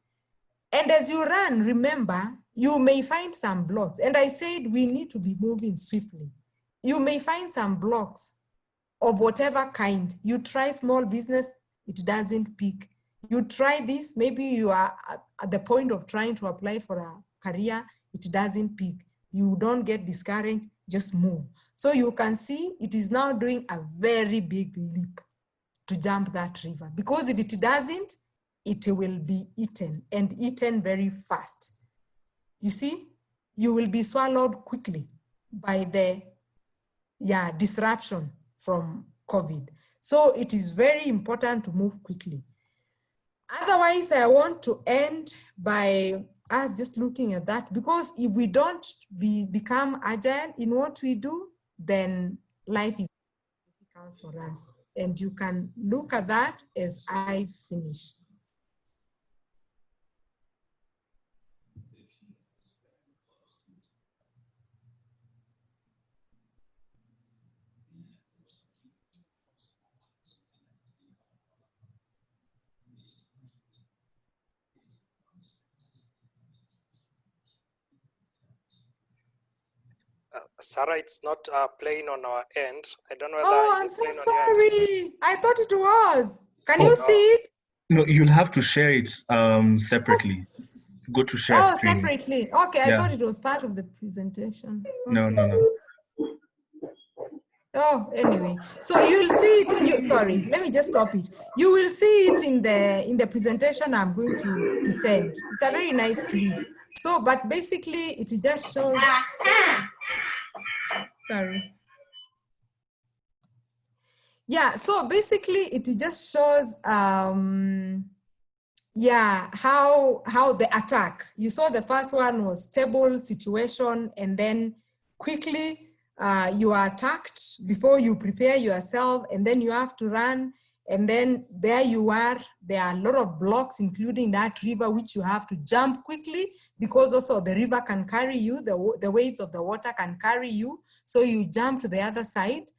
and as you run, remember, you may find some blocks. And I said we need to be moving swiftly. You may find some blocks of whatever kind. You try small business, it doesn't pick. You try this, maybe you are at the point of trying to apply for a career, it doesn't pick. You don't get discouraged, just move. So you can see it is now doing a very big leap to jump that river, because if it doesn't, it will be eaten, and eaten very fast. You see, you will be swallowed quickly by the disruption from COVID. So it is very important to move quickly. Otherwise, I want to end by us just looking at that, because if we don't become agile in what we do, then life is difficult for us. And you can look at that as I finish. Sarah, it's not playing on our end. I don't know whether. Oh, I'm so sorry. I thought it was. Can you see it? No, you'll have to share it separately. Go to share screen. Separately. Okay, I thought it was part of the presentation. Okay. No. Oh, anyway, so you'll see it. Sorry, let me just stop it. You will see it in the presentation I'm going to send. It's a very nice clip. So, but basically, it just shows. Sorry. Yeah. So basically, it just shows. How the attack. You saw the first one was stable situation, and then quickly. You are attacked before you prepare yourself, and then you have to run, and then there you are. There are a lot of blocks, including that river, which you have to jump quickly, because also the river can carry you, the waves of the water can carry you, so you jump to the other side.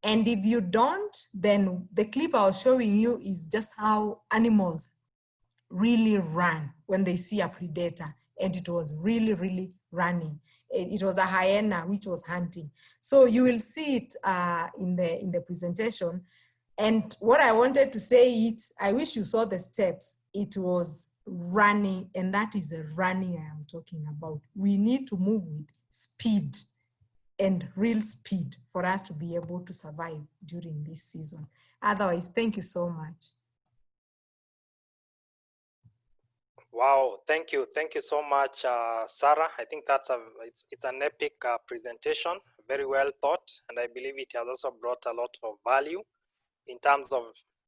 And if you don't, then the clip I was showing you is just how animals really run when they see a predator. And it was really, really running. It was a hyena which was hunting. So you will see it in the presentation. And what I wanted to say I wish you saw the steps. It was running, and that is the running I am talking about. We need to move with speed and real speed for us to be able to survive during this season. Otherwise, thank you so much. Wow, thank you so much, Sarah. I think it's an epic presentation, very well thought, and I believe it has also brought a lot of value in terms of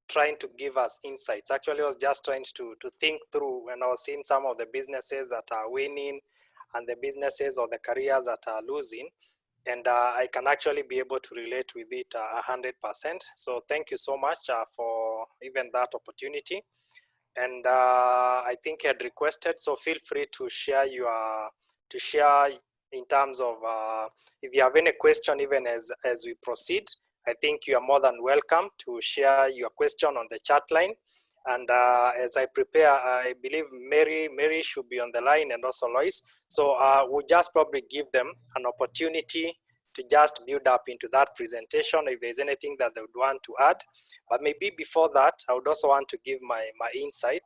trying to give us insights. Actually, I was just trying to think through when I was seeing some of the businesses that are winning and the businesses or the careers that are losing, and I can actually be able to relate with it 100%. So thank you so much for even that opportunity. And I think you had requested, so feel free to share in terms of if you have any question even as we proceed. I think you are more than welcome to share your question on the chat line. And as I prepare, I believe Mary should be on the line, and also Lois. So we'll just probably give them an opportunity to just build up into that presentation if there's anything that they would want to add. But maybe before that, I would also want to give my insight.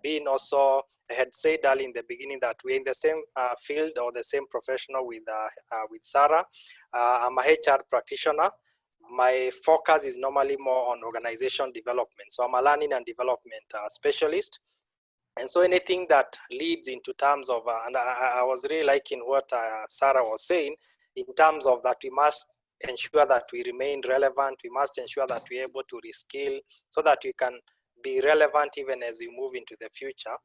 Being also, I had said early in the beginning that we're in the same field or the same professional with Sarah. I'm a HR practitioner. My focus is normally more on organization development. So I'm a learning and development specialist. And so anything that leads into terms of, and I was really liking what Sarah was saying, in terms of that we must ensure that we remain relevant, we must ensure that we're able to reskill so that we can be relevant even as we move into the future.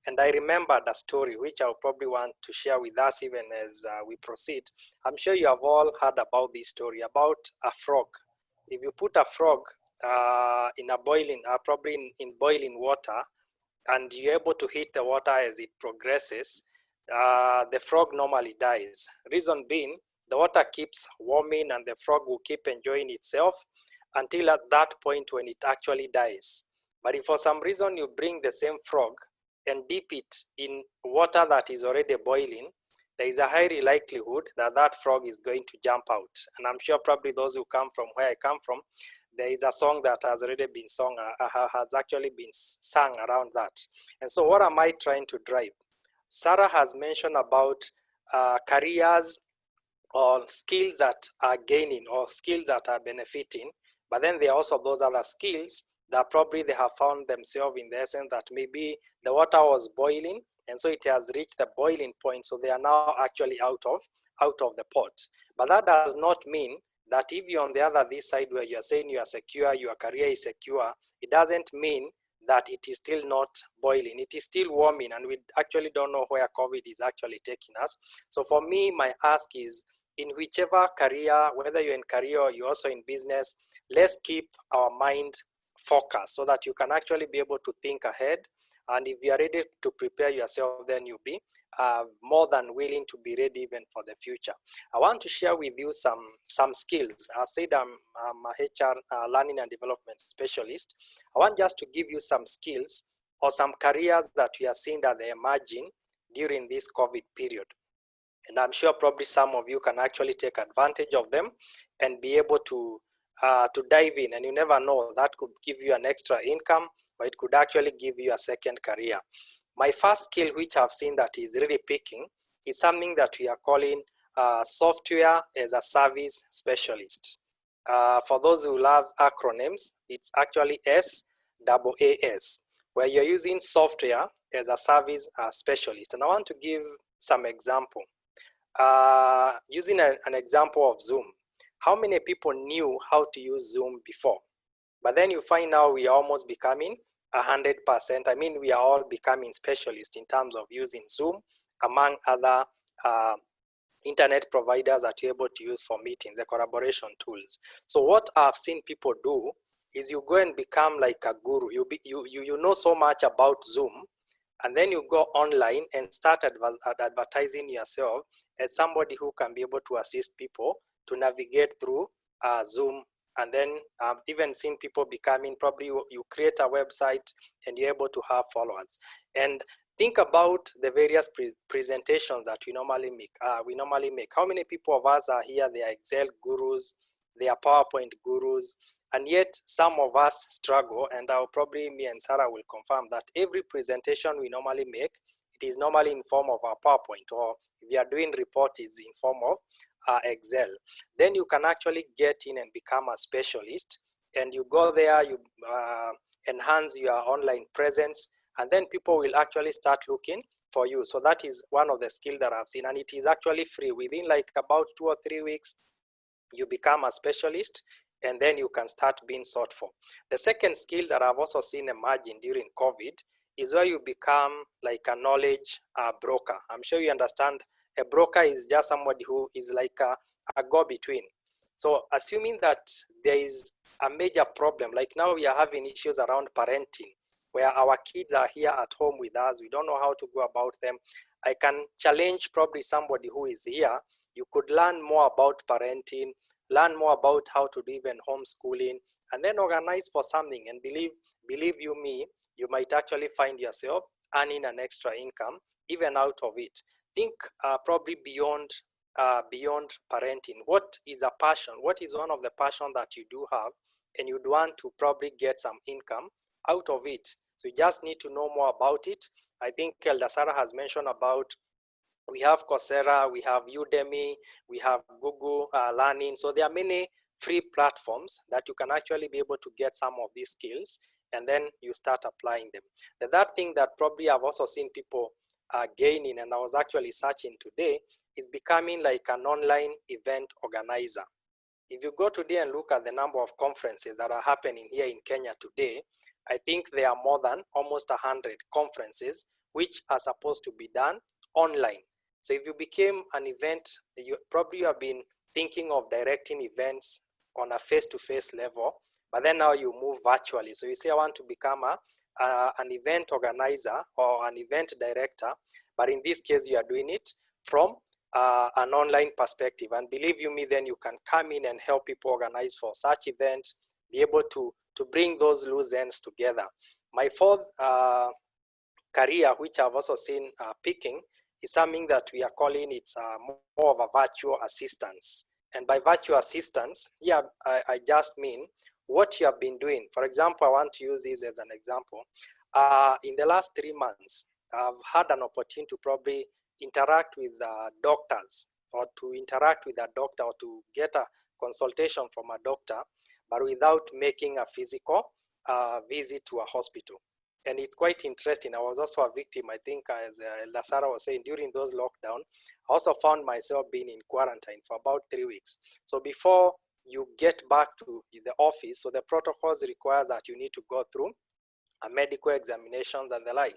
And I remembered a story which I'll probably want to share with us even as we proceed. I'm sure you have all heard about this story about a frog. If you put a frog in a boiling, probably in boiling water, and you're able to heat the water as it progresses, the frog normally dies. Reason being, the water keeps warming and the frog will keep enjoying itself until at that point when it actually dies. But if for some reason you bring the same frog and dip it in water that is already boiling, there is a high likelihood that that frog is going to jump out. And I'm sure probably those who come from where I come from, there is a song that has already been sung, has actually been sung around that. And so what am I trying to drive? Sarah has mentioned about careers or skills that are gaining or skills that are benefiting, but then there are also those other skills that probably they have found themselves in the essence that maybe the water was boiling and so it has reached the boiling point, so they are now actually out of the pot. But that does not mean that if you're on the other this side where you're saying you are secure, your career is secure, it doesn't mean that it is still not boiling. It is still warming, and we actually don't know where COVID is actually taking us. So for me, my ask is, in whichever career, whether you're in career or you're also in business, let's keep our mind focused so that you can actually be able to think ahead. And if you are ready to prepare yourself, then you'll be more than willing to be ready even for the future. I want to share with you some skills. I've said I'm a HR learning and development specialist. I want just to give you some skills or some careers that we are seeing that they're emerging during this COVID period. And I'm sure probably some of you can actually take advantage of them and be able to dive in. And you never know, that could give you an extra income, or it could actually give you a second career. My first skill, which I've seen that is really picking, is something that we are calling software as a service specialist. For those who love acronyms, it's actually SaaS, where you're using software as a service specialist. And I want to give some example. Using an example of Zoom. How many people knew how to use Zoom before? But then you find now we are almost becoming 100%. I mean, we are all becoming specialists in terms of using Zoom, among other internet providers that you're able to use for meetings, the collaboration tools. So what I've seen people do is you go and become like a guru. You know so much about Zoom, and then you go online and start advertising yourself as somebody who can be able to assist people to navigate through Zoom And then I've even seen people becoming, probably you create a website and you're able to have followers. And think about the various presentations that we normally make. How many people of us are here? They are Excel gurus, they are PowerPoint gurus, and yet some of us struggle. And probably me and Sarah will confirm that every presentation we normally make, it is normally in form of a PowerPoint, or if you are doing report, it's in form of Excel. Then you can actually get in and become a specialist, and you go there, you enhance your online presence, and then people will actually start looking for you. So that is one of the skills that I've seen, and it is actually free. Within like about 2 or 3 weeks, you become a specialist, and then you can start being sought for. The second skill that I've also seen emerging during COVID is where you become like a knowledge broker. I'm sure you understand a broker is just somebody who is like a go-between. So assuming that there is a major problem, like now we are having issues around parenting, where our kids are here at home with us, we don't know how to go about them. I can challenge probably somebody who is here. You could learn more about parenting, learn more about how to do even homeschooling, and then organize for something. And believe you me, you might actually find yourself earning an extra income even out of it. Think probably beyond parenting. What is a passion? What is one of the passion that you do have, and you'd want to probably get some income out of it? So you just need to know more about it. I think Elder Sarah has mentioned about, we have Coursera, we have Udemy, we have Google Learning. So there are many free platforms that you can actually be able to get some of these skills, and then you start applying them. The third thing that probably I've also seen people gaining, and I was actually searching today, is becoming like an online event organizer. If you go today and look at the number of conferences that are happening here in Kenya today, I think there are more than almost 100 conferences which are supposed to be done online. So if you became an event, you probably have been thinking of directing events on a face-to-face level, but then now you move virtually. So you say, I want to become an event organizer or an event director, but in this case, you are doing it from an online perspective. And believe you me, then you can come in and help people organize for such events, be able to bring those loose ends together. My fourth career, which I've also seen picking, is something that we are calling it's more of a virtual assistance. And by virtual assistance, yeah, I just mean what you have been doing. For example, I want to use this as an example. In the last 3 months, I've had an opportunity to probably interact with doctors, or to interact with a doctor, or to get a consultation from a doctor, but without making a physical visit to a hospital. And it's quite interesting. I was also a victim, I think, as Lasara was saying, during those lockdown, I also found myself being in quarantine for about 3 weeks. So before you get back to the office, so the protocols require that you need to go through a medical examinations and the like.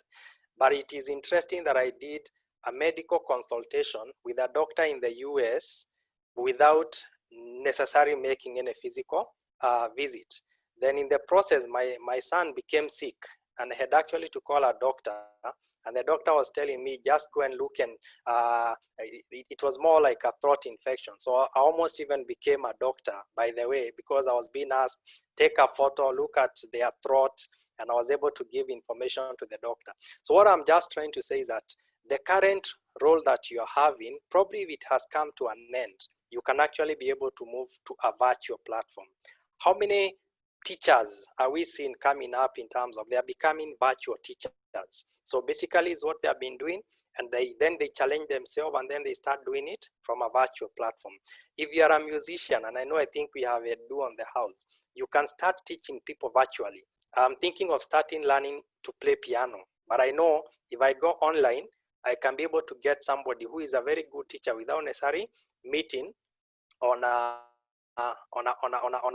But it is interesting that I did a medical consultation with a doctor in the US without necessarily making any physical visit. Then in the process, my son became sick, and I had actually to call a doctor, and the doctor was telling me, just go and look, and it was more like a throat infection. So I almost even became a doctor, by the way, because I was being asked, take a photo, look at their throat, and I was able to give information to the doctor. So what I'm just trying to say is that the current role that you're having, probably if it has come to an end, you can actually be able to move to a virtual platform. How many teachers are we seeing coming up in terms of they are becoming virtual teachers? So basically is what they have been doing, and then they challenge themselves, and then they start doing it from a virtual platform. If you are a musician, and I think we have a do on the house, you can start teaching people virtually. I'm thinking of starting learning to play piano, but I know if I go online, I can be able to get somebody who is a very good teacher without necessarily meeting on a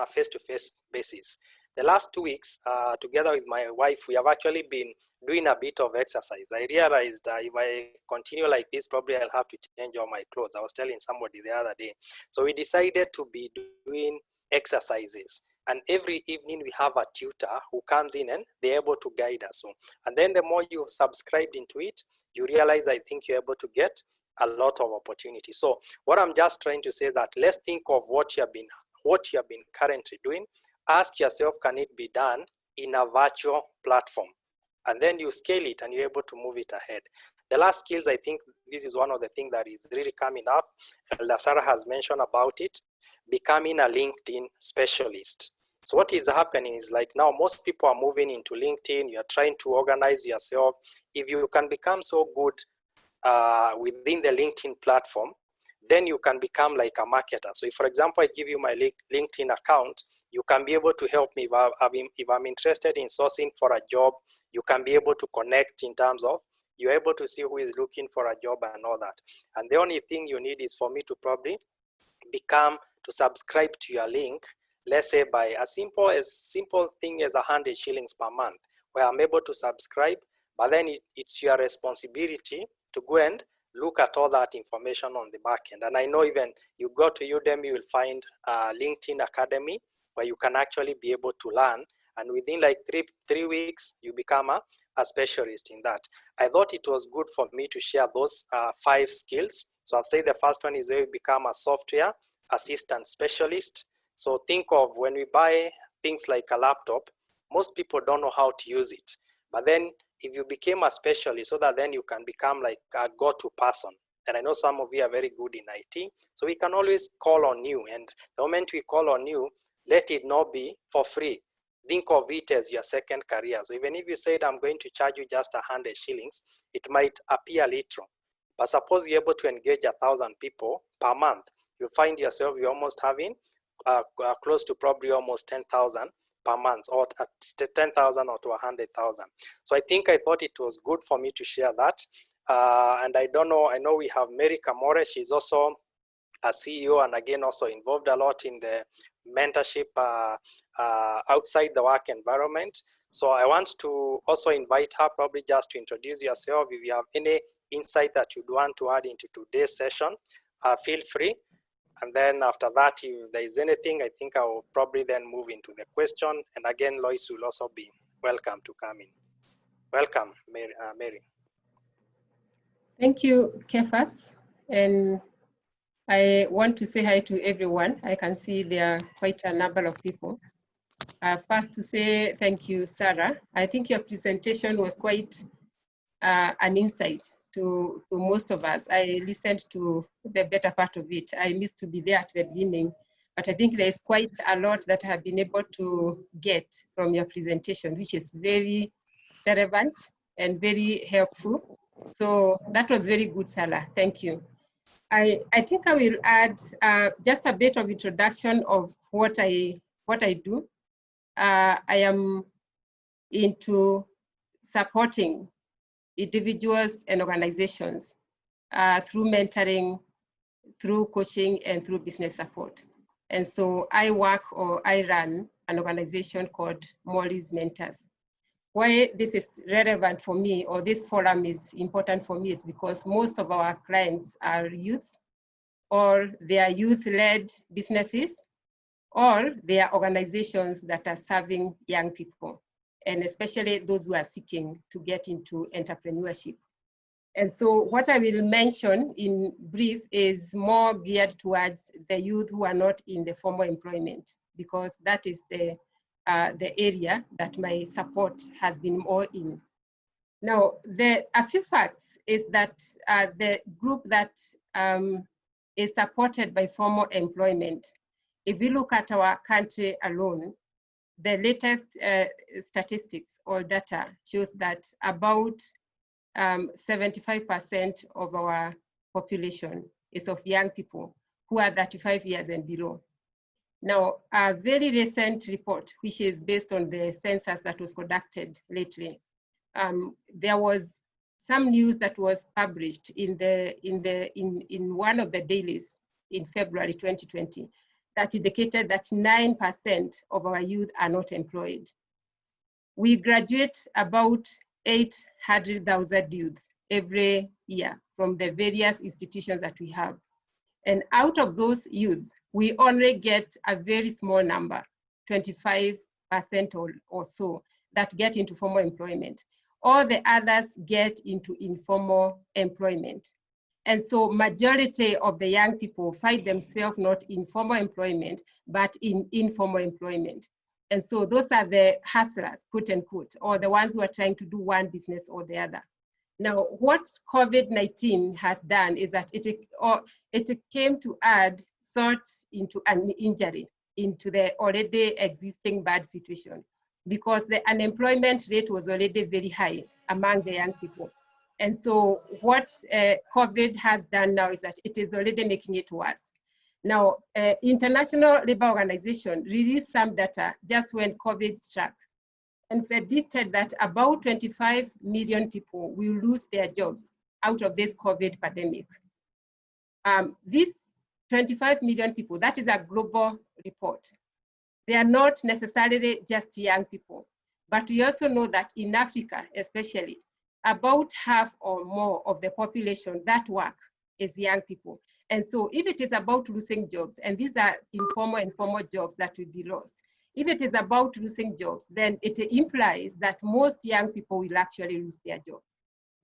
face-to-face basis. The last 2 weeks, together with my wife, we have actually been doing a bit of exercise. I realized if I continue like this, probably I'll have to change all my clothes. I was telling somebody the other day. So we decided to be doing exercises. And every evening we have a tutor who comes in and they're able to guide us. So, and then the more you subscribed into it, you realize, I think you're able to get a lot of opportunity. So what I'm just trying to say is that let's think of what what you have been currently doing, ask yourself, can it be done in a virtual platform? And then you scale it and you're able to move it ahead. The last skills, I think this is one of the things that is really coming up. Elder Sarah has mentioned about it, becoming a LinkedIn specialist. So what is happening is, like, now most people are moving into LinkedIn. You're trying to organize yourself. If you can become so good within the LinkedIn platform, then you can become like a marketer. So if, for example, I give you my LinkedIn account, you can be able to help me if I'm interested in sourcing for a job. You can be able to connect in terms of, you're able to see who is looking for a job and all that. And the only thing you need is for me to probably to subscribe to your link, let's say by a simple thing as 100 shillings per month, where I'm able to subscribe, but then it's your responsibility to go and look at all that information on the back end. And I know even you go to Udemy, you will find LinkedIn Academy, where you can actually be able to learn. And within like three weeks, you become a specialist in that. I thought it was good for me to share those 5 skills. So I've said the first one is where you become a software assistant specialist. So think of when we buy things like a laptop, most people don't know how to use it. But then if you became a specialist, so that then you can become like a go-to person. And I know some of you are very good in IT, so we can always call on you. And the moment we call on you, let it not be for free. Think of it as your second career. So even if you said, I'm going to charge you just 100 shillings, it might appear little. But suppose you're able to engage 1,000 people per month, you find yourself, you're almost having close to probably almost 10,000 per month, or 10,000 or to 100,000. So I thought it was good for me to share that. And I know we have Mary Kamore. She's also a CEO, and again also involved a lot in the mentorship outside the work environment. So I want to also invite her probably just to introduce yourself. If you have any insight that you'd want to add into today's session, feel free. And then after that, if there is anything, I think I will probably then move into the question. And again, Lois will also be welcome to come in. Welcome, Mary. Thank you, Kefas. And I want to say hi to everyone. I can see there are quite a number of people. First to say thank you, Sarah. I think your presentation was quite an insight to most of us. I listened to the better part of it. I missed to be there at the beginning, but I think there is quite a lot that I have been able to get from your presentation, which is very relevant and very helpful. So that was very good, Sarah. Thank you. I think I will add just a bit of introduction of what I do. I am into supporting individuals and organizations through mentoring, through coaching, and through business support. And so I run an organization called Molly's Mentors. Why this is relevant for me, or this forum is important for me, is because most of our clients are youth, or they are youth-led businesses, or they are organizations that are serving young people, and especially those who are seeking to get into entrepreneurship. And so what I will mention in brief is more geared towards the youth who are not in the formal employment, because that is the area that my support has been more in. Now, a few facts is that the group that is supported by formal employment, if we look at our country alone, the latest statistics or data shows that about 75% of our population is of young people who are 35 years and below. Now, a very recent report, which is based on the census that was conducted lately, there was some news that was published in one of the dailies in February 2020 that indicated that 9% of our youth are not employed. We graduate about 800,000 youth every year from the various institutions that we have. And out of those youth, we only get a very small number, 25% or so, that get into formal employment. All the others get into informal employment. And so majority of the young people find themselves not in formal employment, but in informal employment. And so those are the hustlers, quote unquote, or the ones who are trying to do one business or the other. Now, what COVID-19 has done is that it came to add salt into an injury into the already existing bad situation, because the unemployment rate was already very high among the young people. And so what COVID has done now is that it is already making it worse. Now, International Labour Organization released some data just when COVID struck and predicted that about 25 million people will lose their jobs out of this COVID pandemic. These 25 million people, that is a global report. They are not necessarily just young people, but we also know that in Africa, especially, about half or more of the population that work is young people. And so if it is about losing jobs, and these are informal and formal jobs that will be lost, if it is about losing jobs, then it implies that most young people will actually lose their jobs.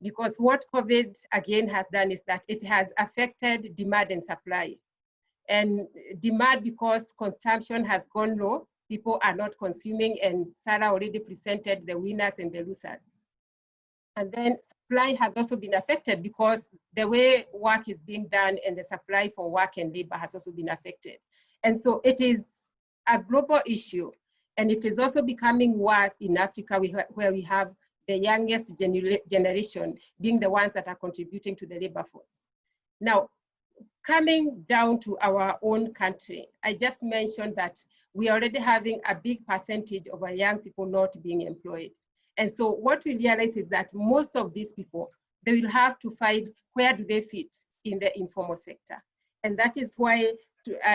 Because what COVID again has done is that it has affected demand and supply. And demand, because consumption has gone low, people are not consuming, and Sarah already presented the winners and the losers. And then supply has also been affected because the way work is being done and the supply for work and labor has also been affected. And so it is a global issue, and it is also becoming worse in Africa, where we have the youngest generation being the ones that are contributing to the labor force. Now, coming down to our own country, I just mentioned that we are already having a big percentage of our young people not being employed. And so what we realize is that most of these people, they will have to find where do they fit in the informal sector. And that is why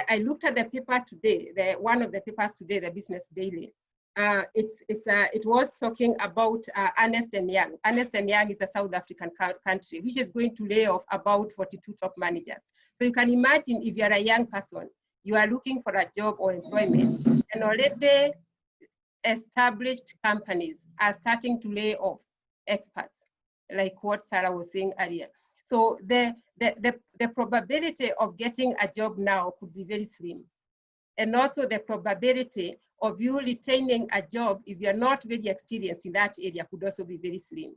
I looked at the paper today, one of the papers today, the Business Daily. It was talking about Ernst & Young. Ernst & Young is a South African country, which is going to lay off about 42 top managers. So you can imagine if you're a young person, you are looking for a job or employment, and already established companies are starting to lay off experts, like what Sarah was saying earlier. So the probability of getting a job now could be very slim. And also the probability of you retaining a job, if you're not very experienced in that area, could also be very slim.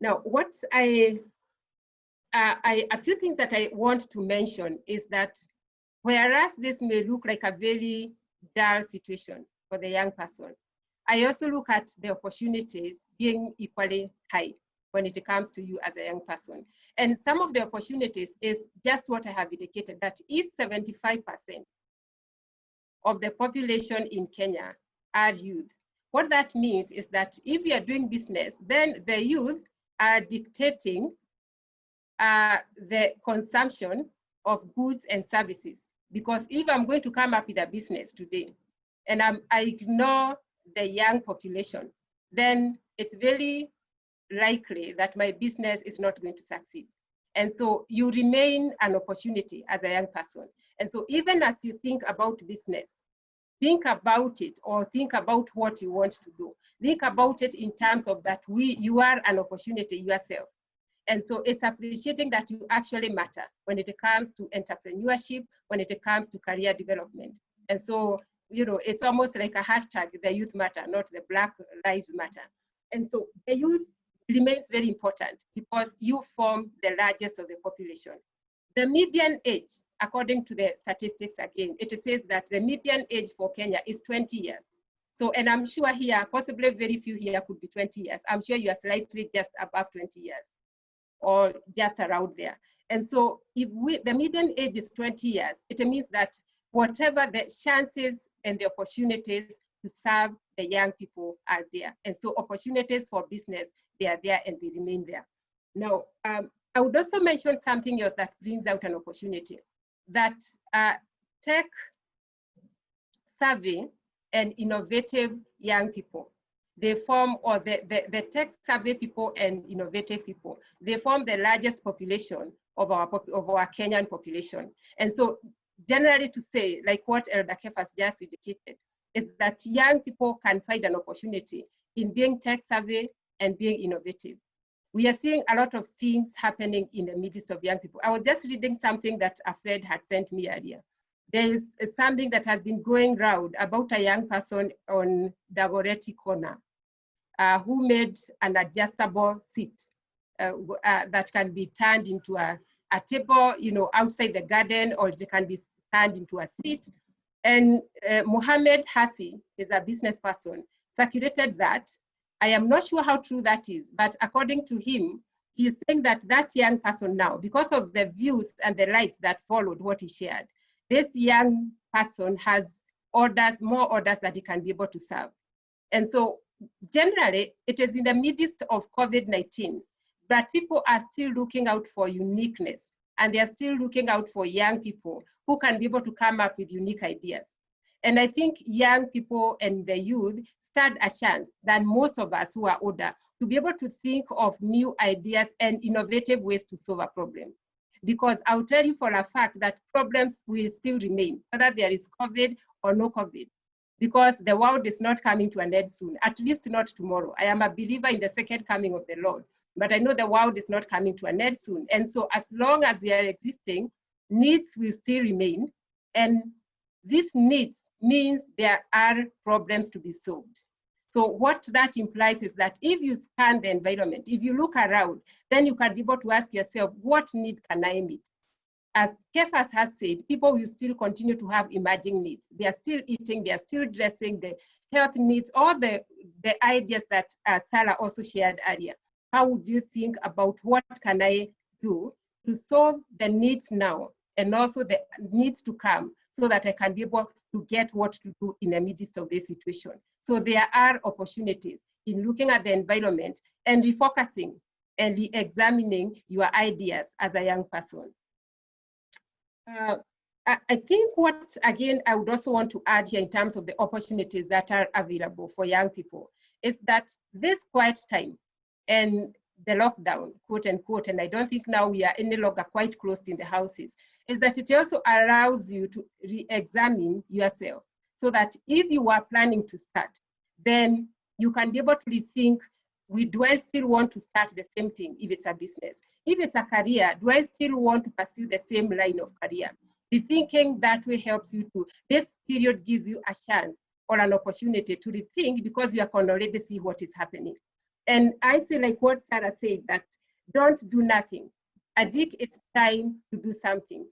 Now, a few things that I want to mention is that whereas this may look like a very dull situation for the young person, I also look at the opportunities being equally high when it comes to you as a young person. And some of the opportunities is just what I have indicated, that if 75% of the population in Kenya are youth, what that means is that if you are doing business, then the youth are dictating the consumption of goods and services. Because if I'm going to come up with a business today and I ignore the young population, then it's very likely that my business is not going to succeed. And so you remain an opportunity as a young person. And so even as you think about business, think about it, or think about what you want to do. Think about it in terms of that you are an opportunity yourself. And so it's appreciating that you actually matter when it comes to entrepreneurship, when it comes to career development. And so, you know, it's almost like a hashtag, the youth matter, not the Black Lives Matter. And so the youth remains very important because you form the largest of the population. The median age, according to the statistics again, it says that the median age for Kenya is 20 years. So, and I'm sure here, possibly very few here could be 20 years. I'm sure you are slightly just above 20 years or just around there. And so if the median age is 20 years, it means that whatever the chances and the opportunities to serve the young people are there. And so opportunities for business, they are there and they remain there. Now, I would also mention something else that brings out an opportunity, that tech savvy and innovative young people, they form, or the tech savvy people and innovative people, they form the largest population of our Kenyan population. And so generally to say, like what Elder Kef has just indicated, is that young people can find an opportunity in being tech savvy and being innovative. we are seeing a lot of things happening in the midst of young people. I was just reading something that a friend had sent me earlier. There is something that has been going round about a young person on Dagoretti Corner who made an adjustable seat that can be turned into a table, you know, outside the garden, or it can be turned into a seat. And Mohammed Hassi is a business person, circulated that. I am not sure how true that is, but according to him, he is saying that that young person now, because of the views and the likes that followed what he shared, this young person has orders, more orders that he can be able to serve. And so generally, it is in the midst of COVID-19, but people are still looking out for uniqueness, and they are still looking out for young people who can be able to come up with unique ideas. And I think young people and the youth stand a chance than most of us who are older to be able to think of new ideas and innovative ways to solve a problem. Because I'll tell you for a fact that problems will still remain, whether there is COVID or no COVID, because the world is not coming to an end soon, at least not tomorrow. I am a believer in the second coming of the Lord, but I know the world is not coming to an end soon. And so as long as they are existing, needs will still remain. And these needs means there are problems to be solved. So what that implies is that if you scan the environment, if you look around, then you can be able to ask yourself, what need can I meet? As Kefas has said, people will still continue to have emerging needs. They are still eating, they are still dressing, the health needs, all the ideas that Sarah also shared earlier. How would you think about what can I do to solve the needs now and also the needs to come, so that I can be able to get what to do in the midst of this situation? So there are opportunities in looking at the environment and refocusing and re-examining your ideas as a young person. I think what, again, I would also want to add here in terms of the opportunities that are available for young people is that this quiet time and the lockdown, quote unquote, and I don't think now we are any longer quite closed in the houses, is that it also allows you to re-examine yourself, so that if you are planning to start, then you can be able to rethink, do I still want to start the same thing if it's a business? If it's a career, do I still want to pursue the same line of career? Rethinking that way helps you to, this period gives you a chance or an opportunity to rethink, because you can already see what is happening. And I say, like what Sarah said, that don't do nothing. I think it's time to do something,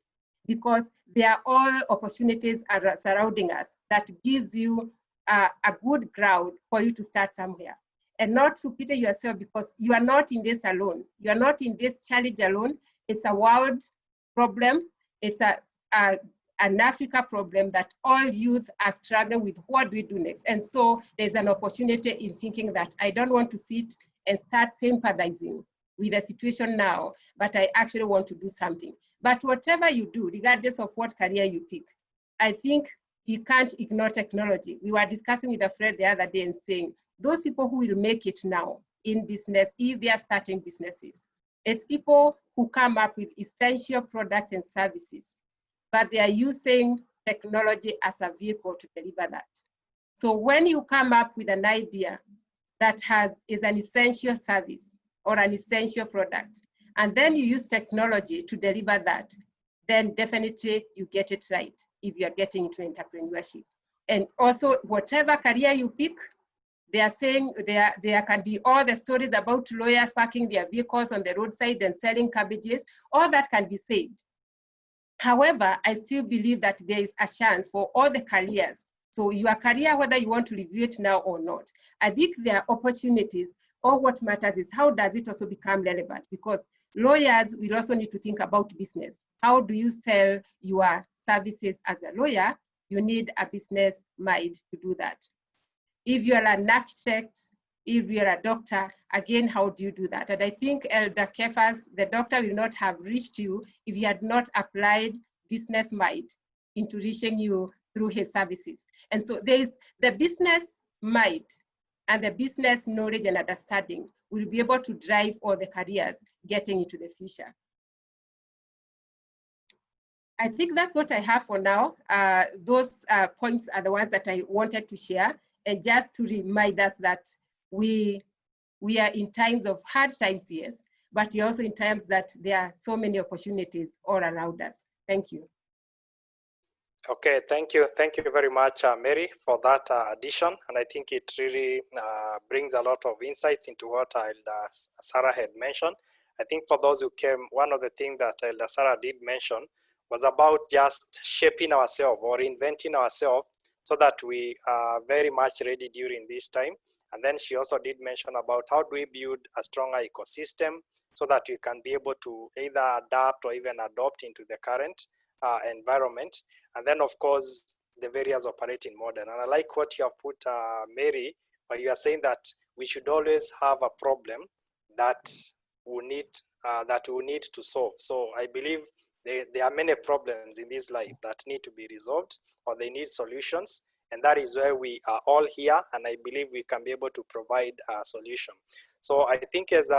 because there are all opportunities are surrounding us that gives you a good ground for you to start somewhere. And not to pity yourself, because you are not in this alone. You are not in this challenge alone. It's a world problem. It's an Africa problem that all youth are struggling with. What do we do next? And so there's an opportunity in thinking that I don't want to sit and start sympathizing with the situation now, but I actually want to do something. But whatever you do, regardless of what career you pick, I think you can't ignore technology. We were discussing with a friend the other day and saying, those people who will make it now in business, if they are starting businesses, it's people who come up with essential products and services, but they are using technology as a vehicle to deliver that. So when you come up with an idea that is an essential service or an essential product, and then you use technology to deliver that, then definitely you get it right if you are getting into entrepreneurship. And also, whatever career you pick, they are saying there can be all the stories about lawyers parking their vehicles on the roadside and selling cabbages. All that can be said. However, I still believe that there is a chance for all the careers. So your career, whether you want to review it now or not, I think there are opportunities. All what matters is how does it also become relevant? Because lawyers will also need to think about business. How do you sell your services as a lawyer? You need a business mind to do that. If you're an architect, if you're a doctor, again, how do you do that? And I think Elder Kefas, the doctor, will not have reached you if he had not applied business mind into reaching you through his services. And so there is the business mind and the business knowledge and understanding will be able to drive all the careers getting into the future. I think that's what I have for now. Those points are the ones that I wanted to share. And just to remind us that we we are in times of hard times, yes, but you're also in times that there are so many opportunities all around us. Thank you. Okay, thank you very much, Mary, for that addition. And I think it really brings a lot of insights into what Elder Sarah had mentioned. I think for those who came, one of the things that Elder Sarah did mention was about just shaping ourselves or inventing ourselves so that we are very much ready during this time. And then she also did mention about how do we build a stronger ecosystem so that we can be able to either adapt or even adopt into the current environment. And then, of course, the various operating model. And I like what you have put, Mary, where you are saying that we should always have a problem that we need to solve. So I believe there are many problems in this life that need to be resolved, or they need solutions. And that is where we are all here. And I believe we can be able to provide a solution. So I think as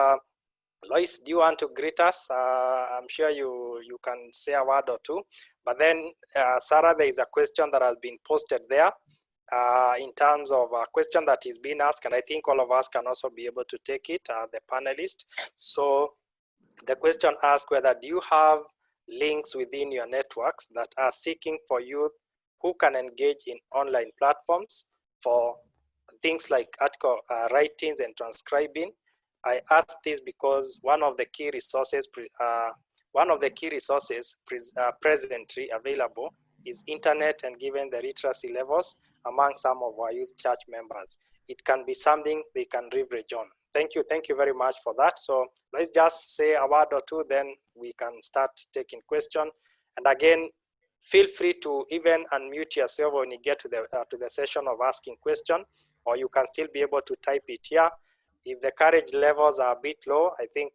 Lois, do you want to greet us? I'm sure you can say a word or two. But then, Sarah, there is a question that has been posted there in terms of a question that is being asked, and I think all of us can also be able to take it, the panelists. So the question asks whether do you have links within your networks that are seeking for youth who can engage in online platforms for things like article writings and transcribing. I ask this because one of the key resources presently available is internet, and given the literacy levels among some of our youth church members, it can be something they can leverage on. Thank you very much for that. So let's just say a word or two, then we can start taking questions. And again, feel free to even unmute yourself when you get to the session of asking question, or you can still be able to type it here. If the courage levels are a bit low, I think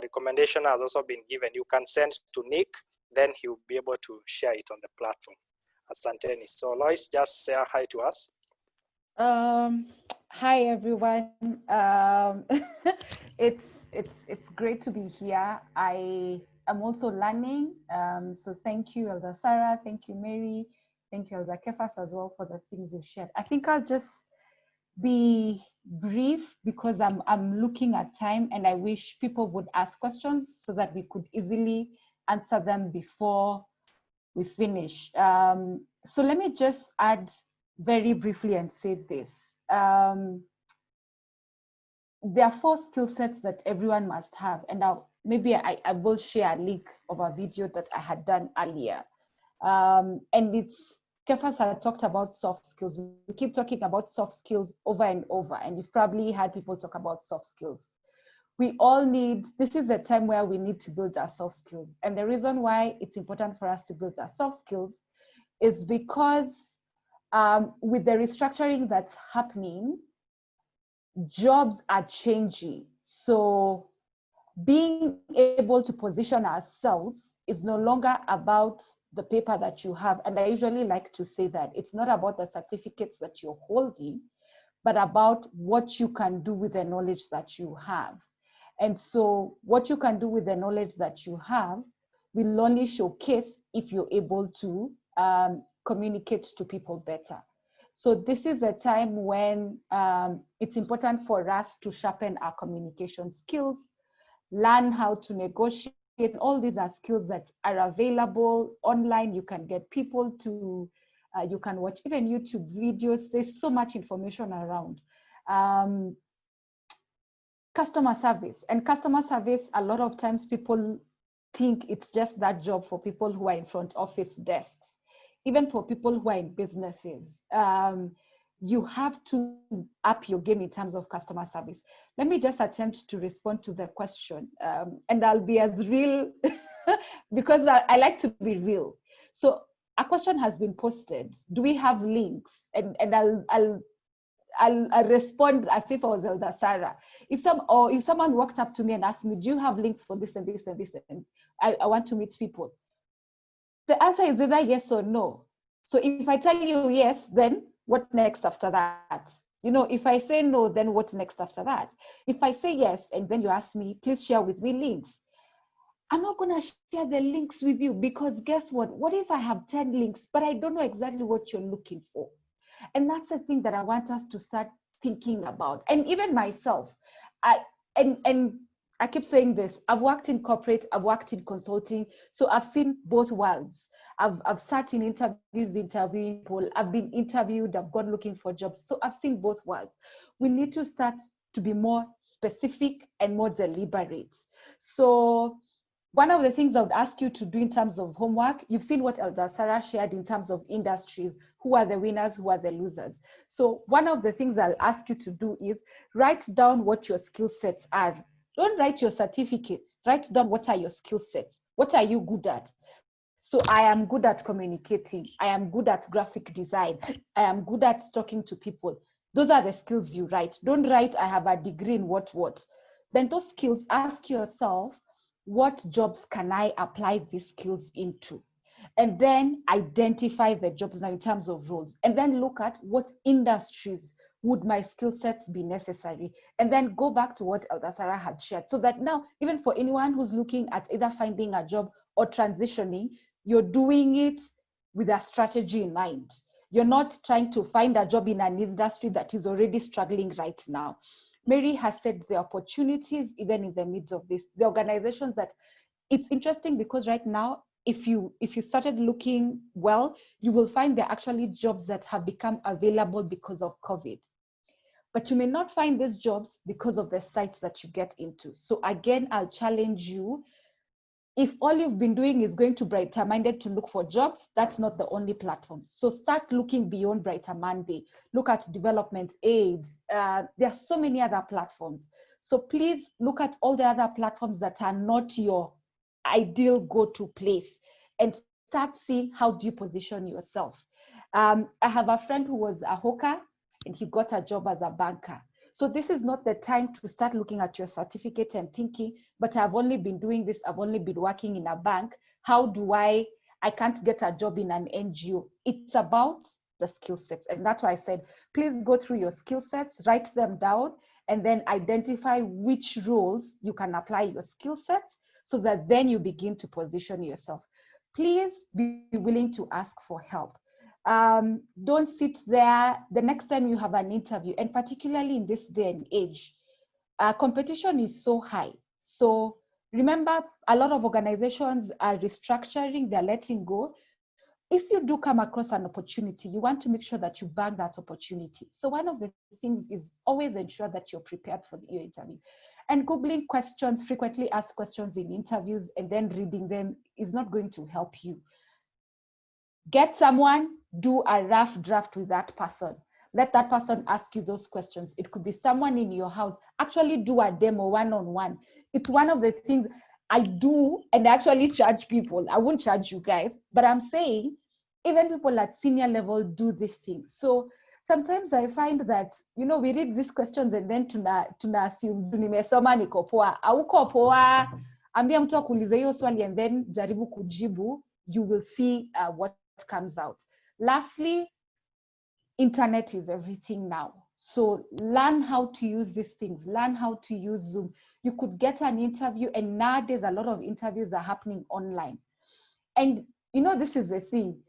recommendation has also been given. You can send to Nick, then he'll be able to share it on the platform. Asanteni. So Lois, just say hi to us. Hi everyone. It's great to be here. I am also learning. So thank you, Elder Sarah. Thank you, Mary. Thank you, Elder Kefas, as well, for the things you've shared. I think I'll just be brief because I'm looking at time, and I wish people would ask questions so that we could easily answer them before we finish. So let me just add very briefly and say this. There are 4 skill sets that everyone must have, and maybe I will share a link of a video that I had done earlier. And it's, Kefas had talked about soft skills. We keep talking about soft skills over and over, and you've probably had people talk about soft skills. We all need, this is a time where we need to build our soft skills. And the reason why it's important for us to build our soft skills is because with the restructuring that's happening, jobs are changing. So being able to position ourselves is no longer about the paper that you have. And I usually like to say that it's not about the certificates that you're holding, but about what you can do with the knowledge that you have. And so what you can do with the knowledge that you have will only showcase if you're able to communicate to people better. So this is a time when it's important for us to sharpen our communication skills, learn how to negotiate. All these are skills that are available online. You can get people to, you can watch even YouTube videos. There's so much information around. Customer service. And customer service, a lot of times people think it's just that job for people who are in front office desks. Even for people who are in businesses, you have to up your game in terms of customer service. Let me just attempt to respond to the question, and I'll be as real because I like to be real. So a question has been posted. Do we have links? And I'll respond as if I was Elder Sarah. If someone walked up to me and asked me, do you have links for this and this and this, and I want to meet people, the answer is either yes or no. So if I tell you yes, then what next after that? You know, if I say no, then what next after that? If I say yes, and then you ask me, please share with me links, I'm not going to share the links with you, because guess what? What if I have 10 links, but I don't know exactly what you're looking for? And that's the thing that I want us to start thinking about. And even myself, and I keep saying this, I've worked in corporate, I've worked in consulting, so I've seen both worlds. I've sat in interviews, interviewing people, I've been interviewed, I've gone looking for jobs. So I've seen both worlds. We need to start to be more specific and more deliberate. So one of the things I would ask you to do in terms of homework, you've seen what Elder Sarah shared in terms of industries, who are the winners, who are the losers. So one of the things I'll ask you to do is write down what your skill sets are. Don't write your certificates, write down what are your skill sets. What are you good at? So I am good at communicating. I am good at graphic design. I am good at talking to people. Those are the skills you write. Don't write, I have a degree in what. Then those skills, ask yourself, what jobs can I apply these skills into? And then identify the jobs now in terms of roles. And then look at what industries would my skill sets be necessary? And then go back to what Elder Sarah had shared. So that now, even for anyone who's looking at either finding a job or transitioning, you're doing it with a strategy in mind. You're not trying to find a job in an industry that is already struggling right now. Mary has said the opportunities, even in the midst of this, the organizations that it's interesting because right now, if you started looking well, you will find there are actually jobs that have become available because of COVID. But you may not find these jobs because of the sites that you get into. So again, I'll challenge you. If all you've been doing is going to Brighter Minded to look for jobs, that's not the only platform. So start looking beyond Brighter Monday. Look at Development Aids. There are so many other platforms. So please look at all the other platforms that are not your ideal go-to place and start seeing how do you position yourself. I have a friend who was a hawker and he got a job as a banker. So this is not the time to start looking at your certificate and thinking, but I've only been doing this, I've only been working in a bank. How do I can't get a job in an NGO. It's about the skill sets. And that's why I said, please go through your skill sets, write them down, and then identify which roles you can apply your skill sets so that then you begin to position yourself. Please be willing to ask for help. Don't sit there the next time you have an interview, and particularly in this day and age, competition is so high. So remember, a lot of organizations are restructuring, they're letting go. If you do come across an opportunity, you want to make sure that you bag that opportunity. So one of the things is always ensure that you're prepared for your interview. And Googling questions, frequently asked questions in interviews, and then reading them is not going to help you. Get someone, do a rough draft with that person. Let that person ask you those questions. It could be someone in your house. Actually do a demo one-on-one. It's one of the things I do, and actually charge people. I won't charge you guys, but I'm saying even people at senior level do this thing. So sometimes I find that, you know, we read these questions and then tuna assume nimesoma niko poa. Hauko poa. Ambia mtu akuulize hiyo swali and then jaribu kujibu. You will see what comes out. Lastly, internet is everything now. So learn how to use these things. Learn how to use Zoom. You could get an interview, and nowadays a lot of interviews are happening online. And you know, this is the thing.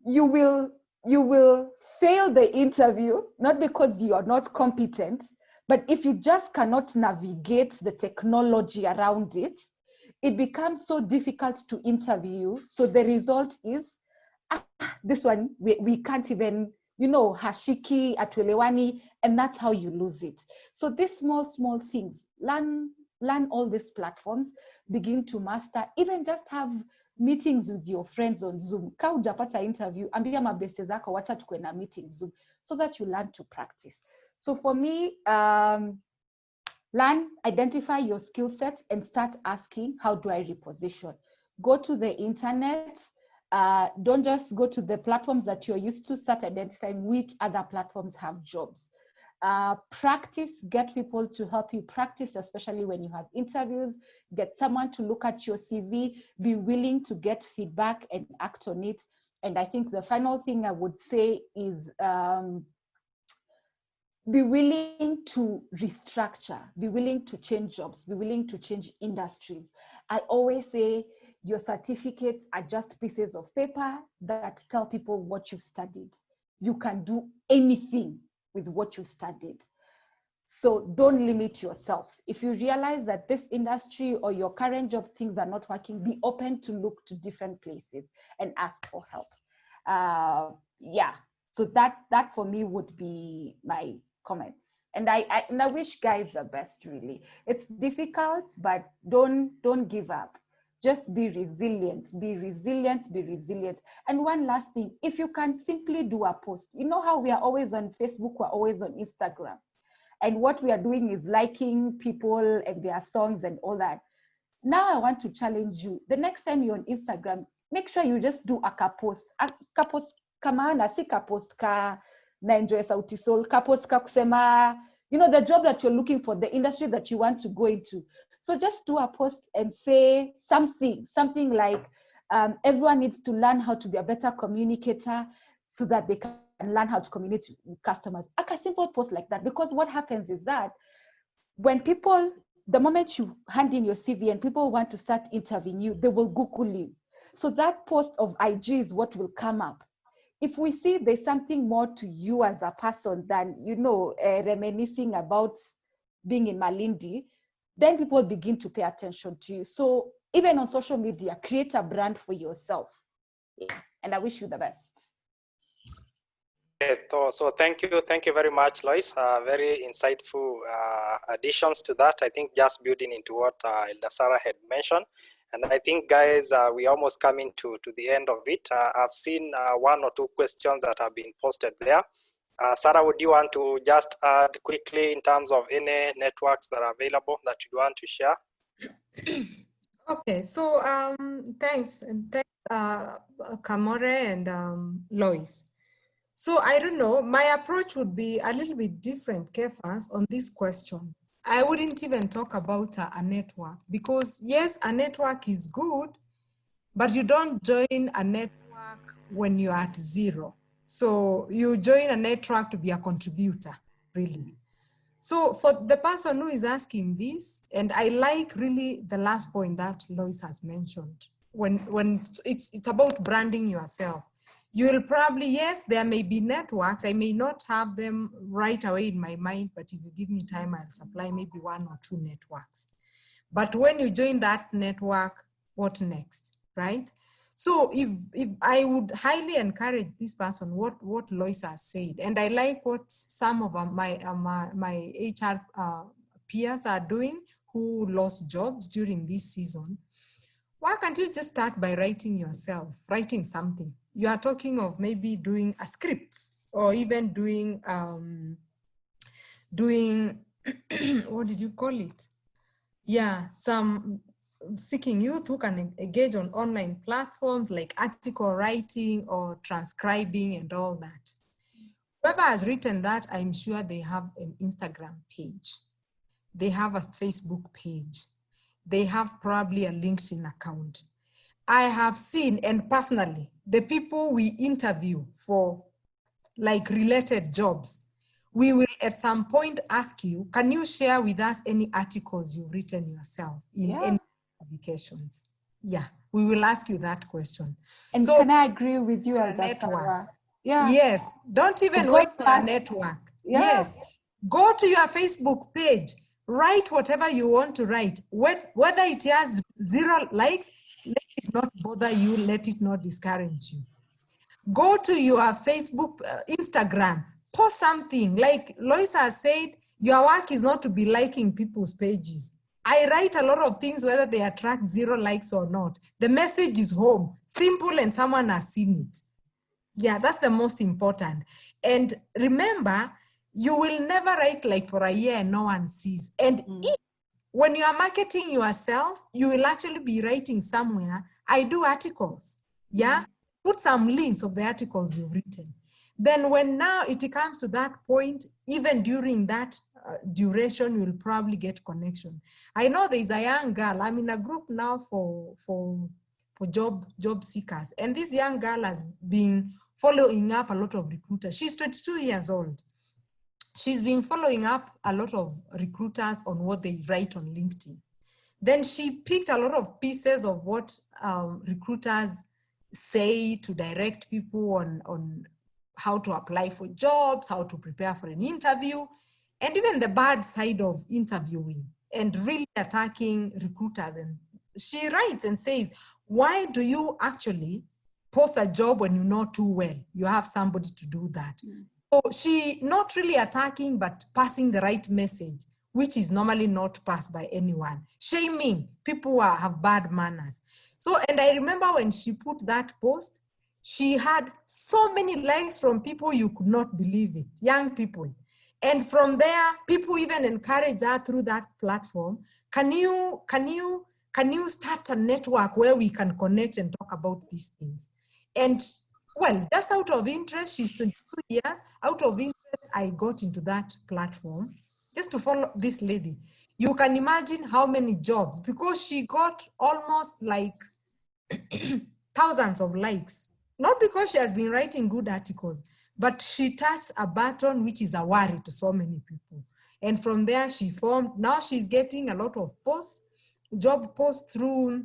You will fail the interview, not because you are not competent, but if you just cannot navigate the technology around it, it becomes so difficult to interview. So the result is, this one, we can't even, you know, hashiki, atuelewani, and that's how you lose it. So these small things, learn all these platforms, begin to master, even just have meetings with your friends on Zoom. Ka hujapata interview, ambia mabeste zako wacha tukue na meeting Zoom, so that you learn to practice. So for me, learn, identify your skill sets and start asking, how do I reposition? Go to the internet. Don't just go to the platforms that you're used to. Start identifying which other platforms have jobs. Practice, get people to help you practice, especially when you have interviews. Get someone to look at your CV, be willing to get feedback and act on it. And I think the final thing I would say is be willing to restructure, be willing to change jobs, be willing to change industries. I always say your certificates are just pieces of paper that tell people what you've studied. You can do anything with what you studied. So don't limit yourself. If you realize that this industry or your current job, things are not working, be open to look to different places and ask for help. Yeah, so that for me would be my comments. And I wish guys the best, really. It's difficult, but don't give up. Just be resilient, be resilient, be resilient. And one last thing, if you can simply do a post, you know how we are always on Facebook, we're always on Instagram. And what we are doing is liking people and their songs and all that. Now I want to challenge you. The next time you're on Instagram, make sure you just do a post kamana, si post ka na enjoy sauti sol, post ka kusema, you know, the job that you're looking for, the industry that you want to go into. So just do a post and say something like, everyone needs to learn how to be a better communicator so that they can learn how to communicate with customers. Like a simple post like that, because what happens is that when people, the moment you hand in your CV and people want to start interviewing you, they will Google you. So that post of IG is what will come up. If we see there's something more to you as a person than, you know, reminiscing about being in Malindi, then people begin to pay attention to you. So even on social media, create a brand for yourself. Yeah. And I wish you the best. So thank you very much, Lois. Very insightful additions to that. I think just building into what Elder Sarah had mentioned. And I think, guys, we're almost coming to the end of it. I've seen one or two questions that have been posted there. Sarah, would you want to just add quickly in terms of any networks that are available that you want to share? Okay, so thanks Kamore and Lois. So I don't know, my approach would be a little bit different, Kefas, on this question. I wouldn't even talk about a network, because yes, a network is good, but you don't join a network when you're at zero. So you join a network to be a contributor, really. So for the person who is asking this, and I like really the last point that Lois has mentioned, when it's about branding yourself. You will probably, yes, there may be networks. I may not have them right away in my mind, but if you give me time, I'll supply maybe 1 or 2 networks. But when you join that network, what next, right? So if I would highly encourage this person, what Lois has said, and I like what some of my HR peers are doing who lost jobs during this season. Why can't you just start by writing writing something? You are talking of maybe doing a script, or even doing what did you call it? Yeah, some seeking youth who can engage on online platforms like article writing or transcribing and all that. Whoever has written that, I'm sure they have an Instagram page. They have a Facebook page. They have probably a LinkedIn account. I have seen, and personally, the people we interview for like related jobs, we will at some point ask you, can you share with us any articles you've written yourself in any publications? Yeah, we will ask you that question. And so, can I agree with you, Elder Sarah? Yeah. Yes, don't even wait for a network. Yeah. Yes, go to your Facebook page, write whatever you want to write. Whether it has 0 likes, let it not bother you, let it not discourage you. Go to your Facebook, Instagram, post something. Like Lois has said, your work is not to be liking people's pages. I write a lot of things, whether they attract 0 likes or not. The message is home, simple, and someone has seen it. Yeah, that's the most important. And remember, you will never write like for a year and no one sees. And when you are marketing yourself, you will actually be writing somewhere, I do articles. Yeah. Put some links of the articles you've written. Then when now it comes to that point, even during that duration, you'll probably get connection. I know there's a young girl, I'm in a group now for job seekers. And this young girl has been following up a lot of recruiters. She's 22 years old. She's been following up a lot of recruiters on what they write on LinkedIn. Then she picked a lot of pieces of what recruiters say to direct people on how to apply for jobs, how to prepare for an interview, and even the bad side of interviewing and really attacking recruiters. And she writes and says, why do you actually post a job when you know too well you have somebody to do that? So she not really attacking, but passing the right message, which is normally not passed by anyone. Shaming people who have bad manners. So, and I remember when she put that post, she had so many likes from people you could not believe it, young people. And from there, people even encourage her through that platform. Can you start a network where we can connect and talk about these things? And well, just out of interest, she's 22 years. Out of interest, I got into that platform just to follow this lady. You can imagine how many jobs, because she got almost like thousands of likes. Not because she has been writing good articles, but she touched a button which is a worry to so many people. And from there, she formed, now she's getting a lot of posts, job posts through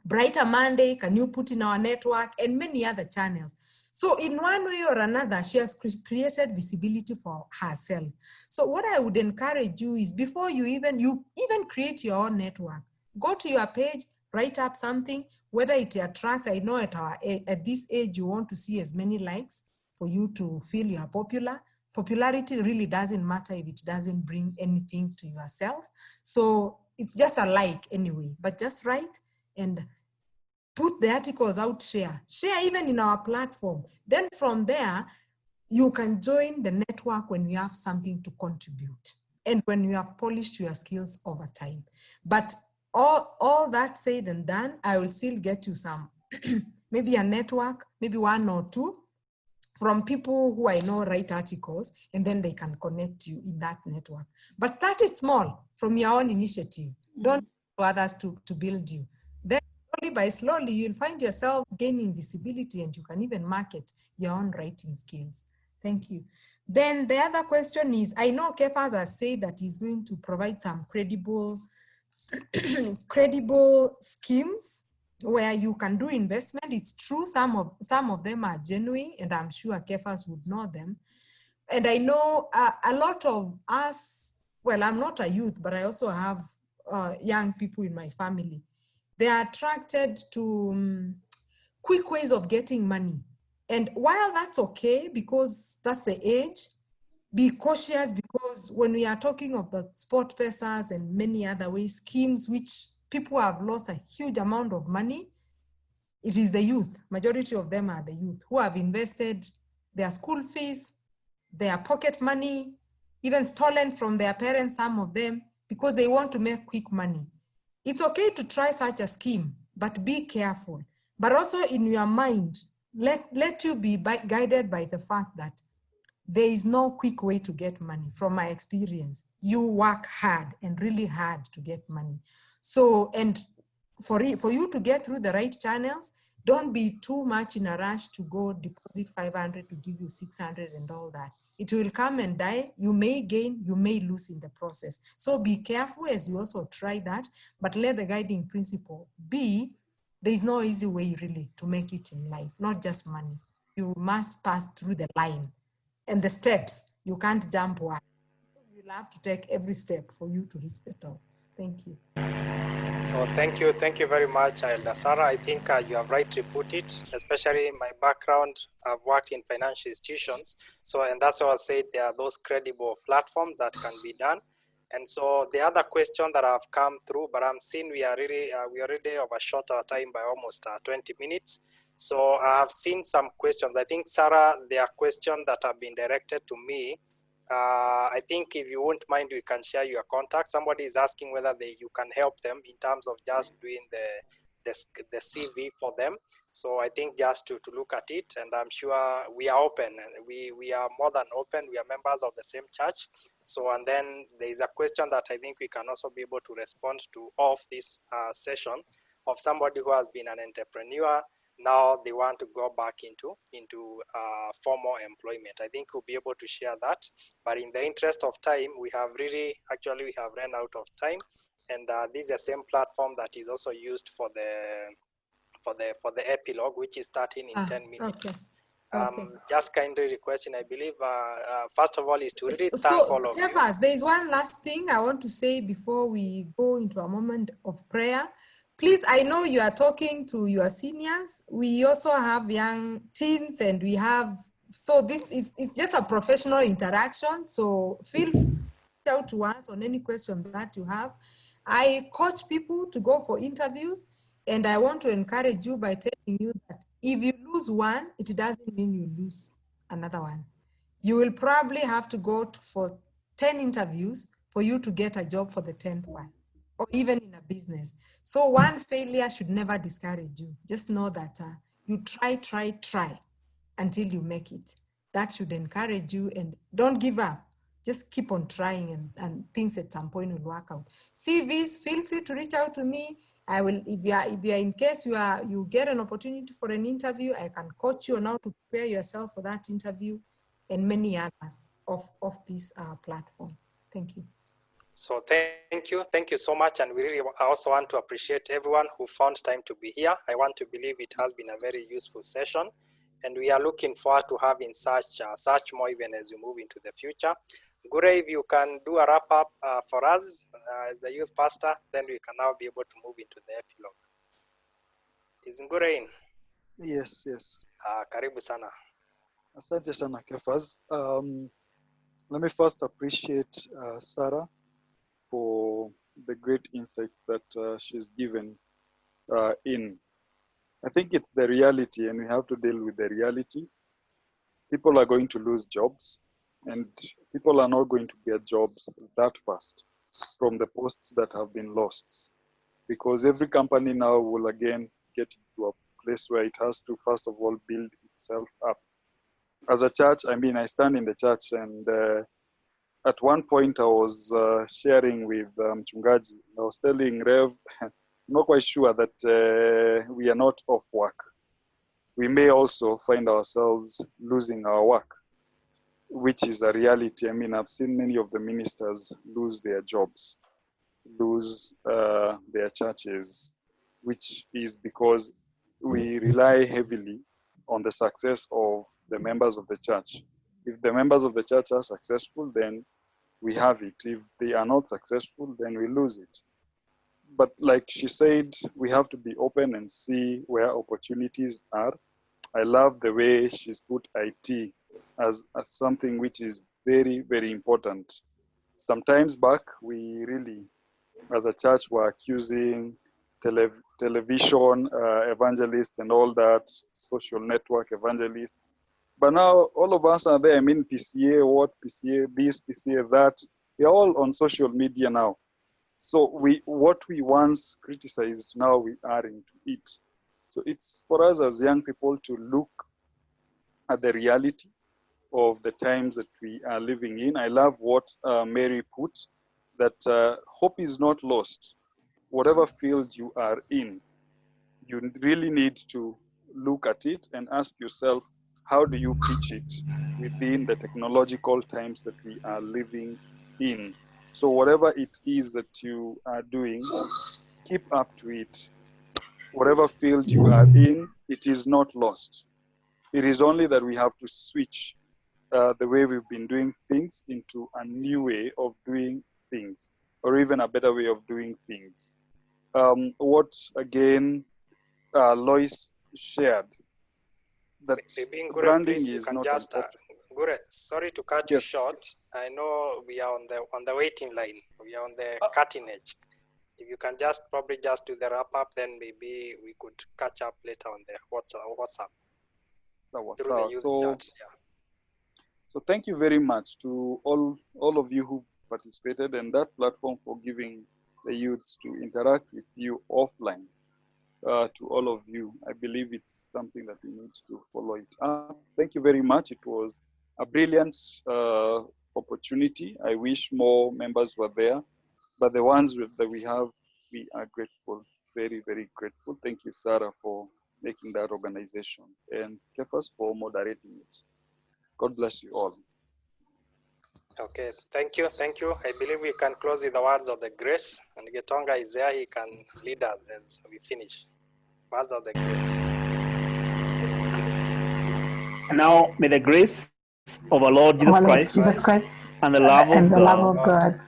Brighter Monday, Can You Put in Our Network, and many other channels. So in one way or another, she has created visibility for herself. So what I would encourage you is before you even create your own network, go to your page, write up something, whether it attracts, I know at this age, you want to see as many likes for you to feel you are popular. Popularity really doesn't matter if it doesn't bring anything to yourself. So it's just a like anyway, but just write and put the articles out, share even in our platform. Then from there, you can join the network when you have something to contribute and when you have polished your skills over time. But all that said and done, I will still get you some, maybe a network, maybe one or two from people who I know write articles, and then they can connect you in that network. But start it small from your own initiative. Don't allow others to build you. Then slowly, you'll find yourself gaining visibility and you can even market your own writing skills. Thank you. Then the other question is, I know Kefas has said that he's going to provide some credible schemes where you can do investment. It's true, some of them are genuine, and I'm sure Kefas would know them. And I know a lot of us, well, I'm not a youth, but I also have young people in my family. They are attracted to quick ways of getting money. And while that's okay, because that's the age, be cautious, because when we are talking of the sport pesas and many other ways, schemes which people have lost a huge amount of money, it is the youth. Majority of them are the youth who have invested their school fees, their pocket money, even stolen from their parents, some of them, because they want to make quick money. It's okay to try such a scheme, but be careful. But also in your mind, let you be guided by the fact that there is no quick way to get money. From my experience, you work hard and really hard to get money. So, and for you to get through the right channels, don't be too much in a rush to go deposit 500 to give you 600 and all that. It will come and die. You may gain, you may lose in the process. So be careful as you also try that, but let the guiding principle be, there is no easy way really to make it in life, not just money. You must pass through the line and the steps. You can't jump one. You'll have to take every step for you to reach the top. Thank you. So thank you very much, Elder Sarah. I think you have rightly put it, especially in my background. I've worked in financial institutions. So, and that's why I said there are those credible platforms that can be done. And so the other question that have come through, but I'm seeing we already overshot our time by almost 20 minutes. So I have seen some questions. I think, Sarah, there are questions that have been directed to me. I think if you won't mind, we can share your contact. Somebody is asking whether you can help them in terms of just doing the CV for them. So I think just to look at it, and I'm sure we are open, and we are more than open. We are members of the same church. So, and then there is a question that I think we can also be able to respond to off this session of somebody who has been an entrepreneur. Now they want to go back into formal employment. I think we'll be able to share that. But in the interest of time, we have run out of time. And this is the same platform that is also used for the epilogue, which is starting in 10 minutes. Okay. Okay. Just kindly requesting, I believe, first of all, is to really So, thank all of you. Kefas, there is one last thing I want to say before we go into a moment of prayer. Please, I know you are talking to your seniors. We also have young teens and we have, so this is it's just a professional interaction. So feel free to reach out to us on any question that you have. I coach people to go for interviews, and I want to encourage you by telling you that if you lose one, it doesn't mean you lose another one. You will probably have to go for 10 interviews for you to get a job for the 10th one, or even in a business. So one failure should never discourage you. Just know that you try until you make it. That should encourage you, and don't give up. Just keep on trying, and things at some point will work out. CVs, feel free to reach out to me. I will, if you are in case you get an opportunity for an interview, I can coach you on how to prepare yourself for that interview, and many others of this platform. Thank you. So thank you so much, and we really also want to appreciate everyone who found time to be here. I want to believe it has been a very useful session, and we are looking forward to having such more even as we move into the future. Gure, if you can do a wrap up for us as the youth pastor, then we can now be able to move into the epilogue. Is Gure in? Yes. Karibu sana. Asante sana Kefas. Let me first appreciate Sarah for the great insights that she's given in. I think it's the reality, and we have to deal with the reality. People are going to lose jobs, and people are not going to get jobs that fast from the posts that have been lost, because every company now will again get into a place where it has to first of all build itself up. As a church, I stand in the church, and at one point I was sharing with Mchungaji. I was telling Rev, I'm not quite sure that we are not off work. We may also find ourselves losing our work, which is a reality. I've seen many of the ministers lose their jobs, lose their churches, which is because we rely heavily on the success of the members of the church. If the members of the church are successful, then we have it. If they are not successful, then we lose it. But like she said, we have to be open and see where opportunities are. I love the way she's put IT as something which is very, very important. Sometimes back, we really, as a church, were accusing television evangelists and all that, social network evangelists. But now all of us are there. PCA, what, PCA this, PCA that. We're all on social media now. So what we once criticized, now we are into it. So it's for us as young people to look at the reality of the times that we are living in. I love what Mary put, that hope is not lost. Whatever field you are in, you really need to look at it and ask yourself, how do you pitch it within the technological times that we are living in? So whatever it is that you are doing, keep up to it. Whatever field you are in, it is not lost. It is only that we have to switch the way we've been doing things into a new way of doing things, or even a better way of doing things. What again Lois shared, that Gure, branding please, is you can not just, an option. Gure, sorry to cut you short. I know we are on the waiting line. We are on the cutting edge. If you can just probably just do the wrap up, then maybe we could catch up later on the WhatsApp through the youth chat. So thank you very much to all of you who participated in that platform for giving the youths to interact with you offline. To all of you, I believe it's something that we need to follow it up. Thank you very much. It was a brilliant opportunity. I wish more members were there, but the ones that we have, we are grateful, very, very grateful. Thank you, Sarah, for making that organization, and Kefas for moderating it. God bless you all. Okay, thank you. I believe we can close with the words of the grace, and Getonga is there. He can lead us as we finish. Words of the grace. And now may the grace of our Lord Jesus Our Lord Christ Jesus Christ and the love and of the love God of God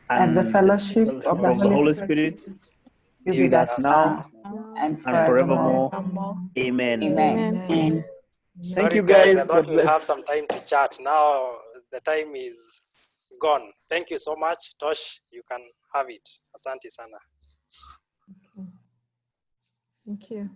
and the and fellowship the of fellowship the of the Holy Holy Spirit Spirit be be with with us us now now and and forevermore. forevermore. Amen. Amen. Amen. Thank Sorry, you, guys. I guys. thought God we'll bless. have some time to chat. Now the time is gone. Thank you so much. Tosh, you can have it. Asante sana. Thank you.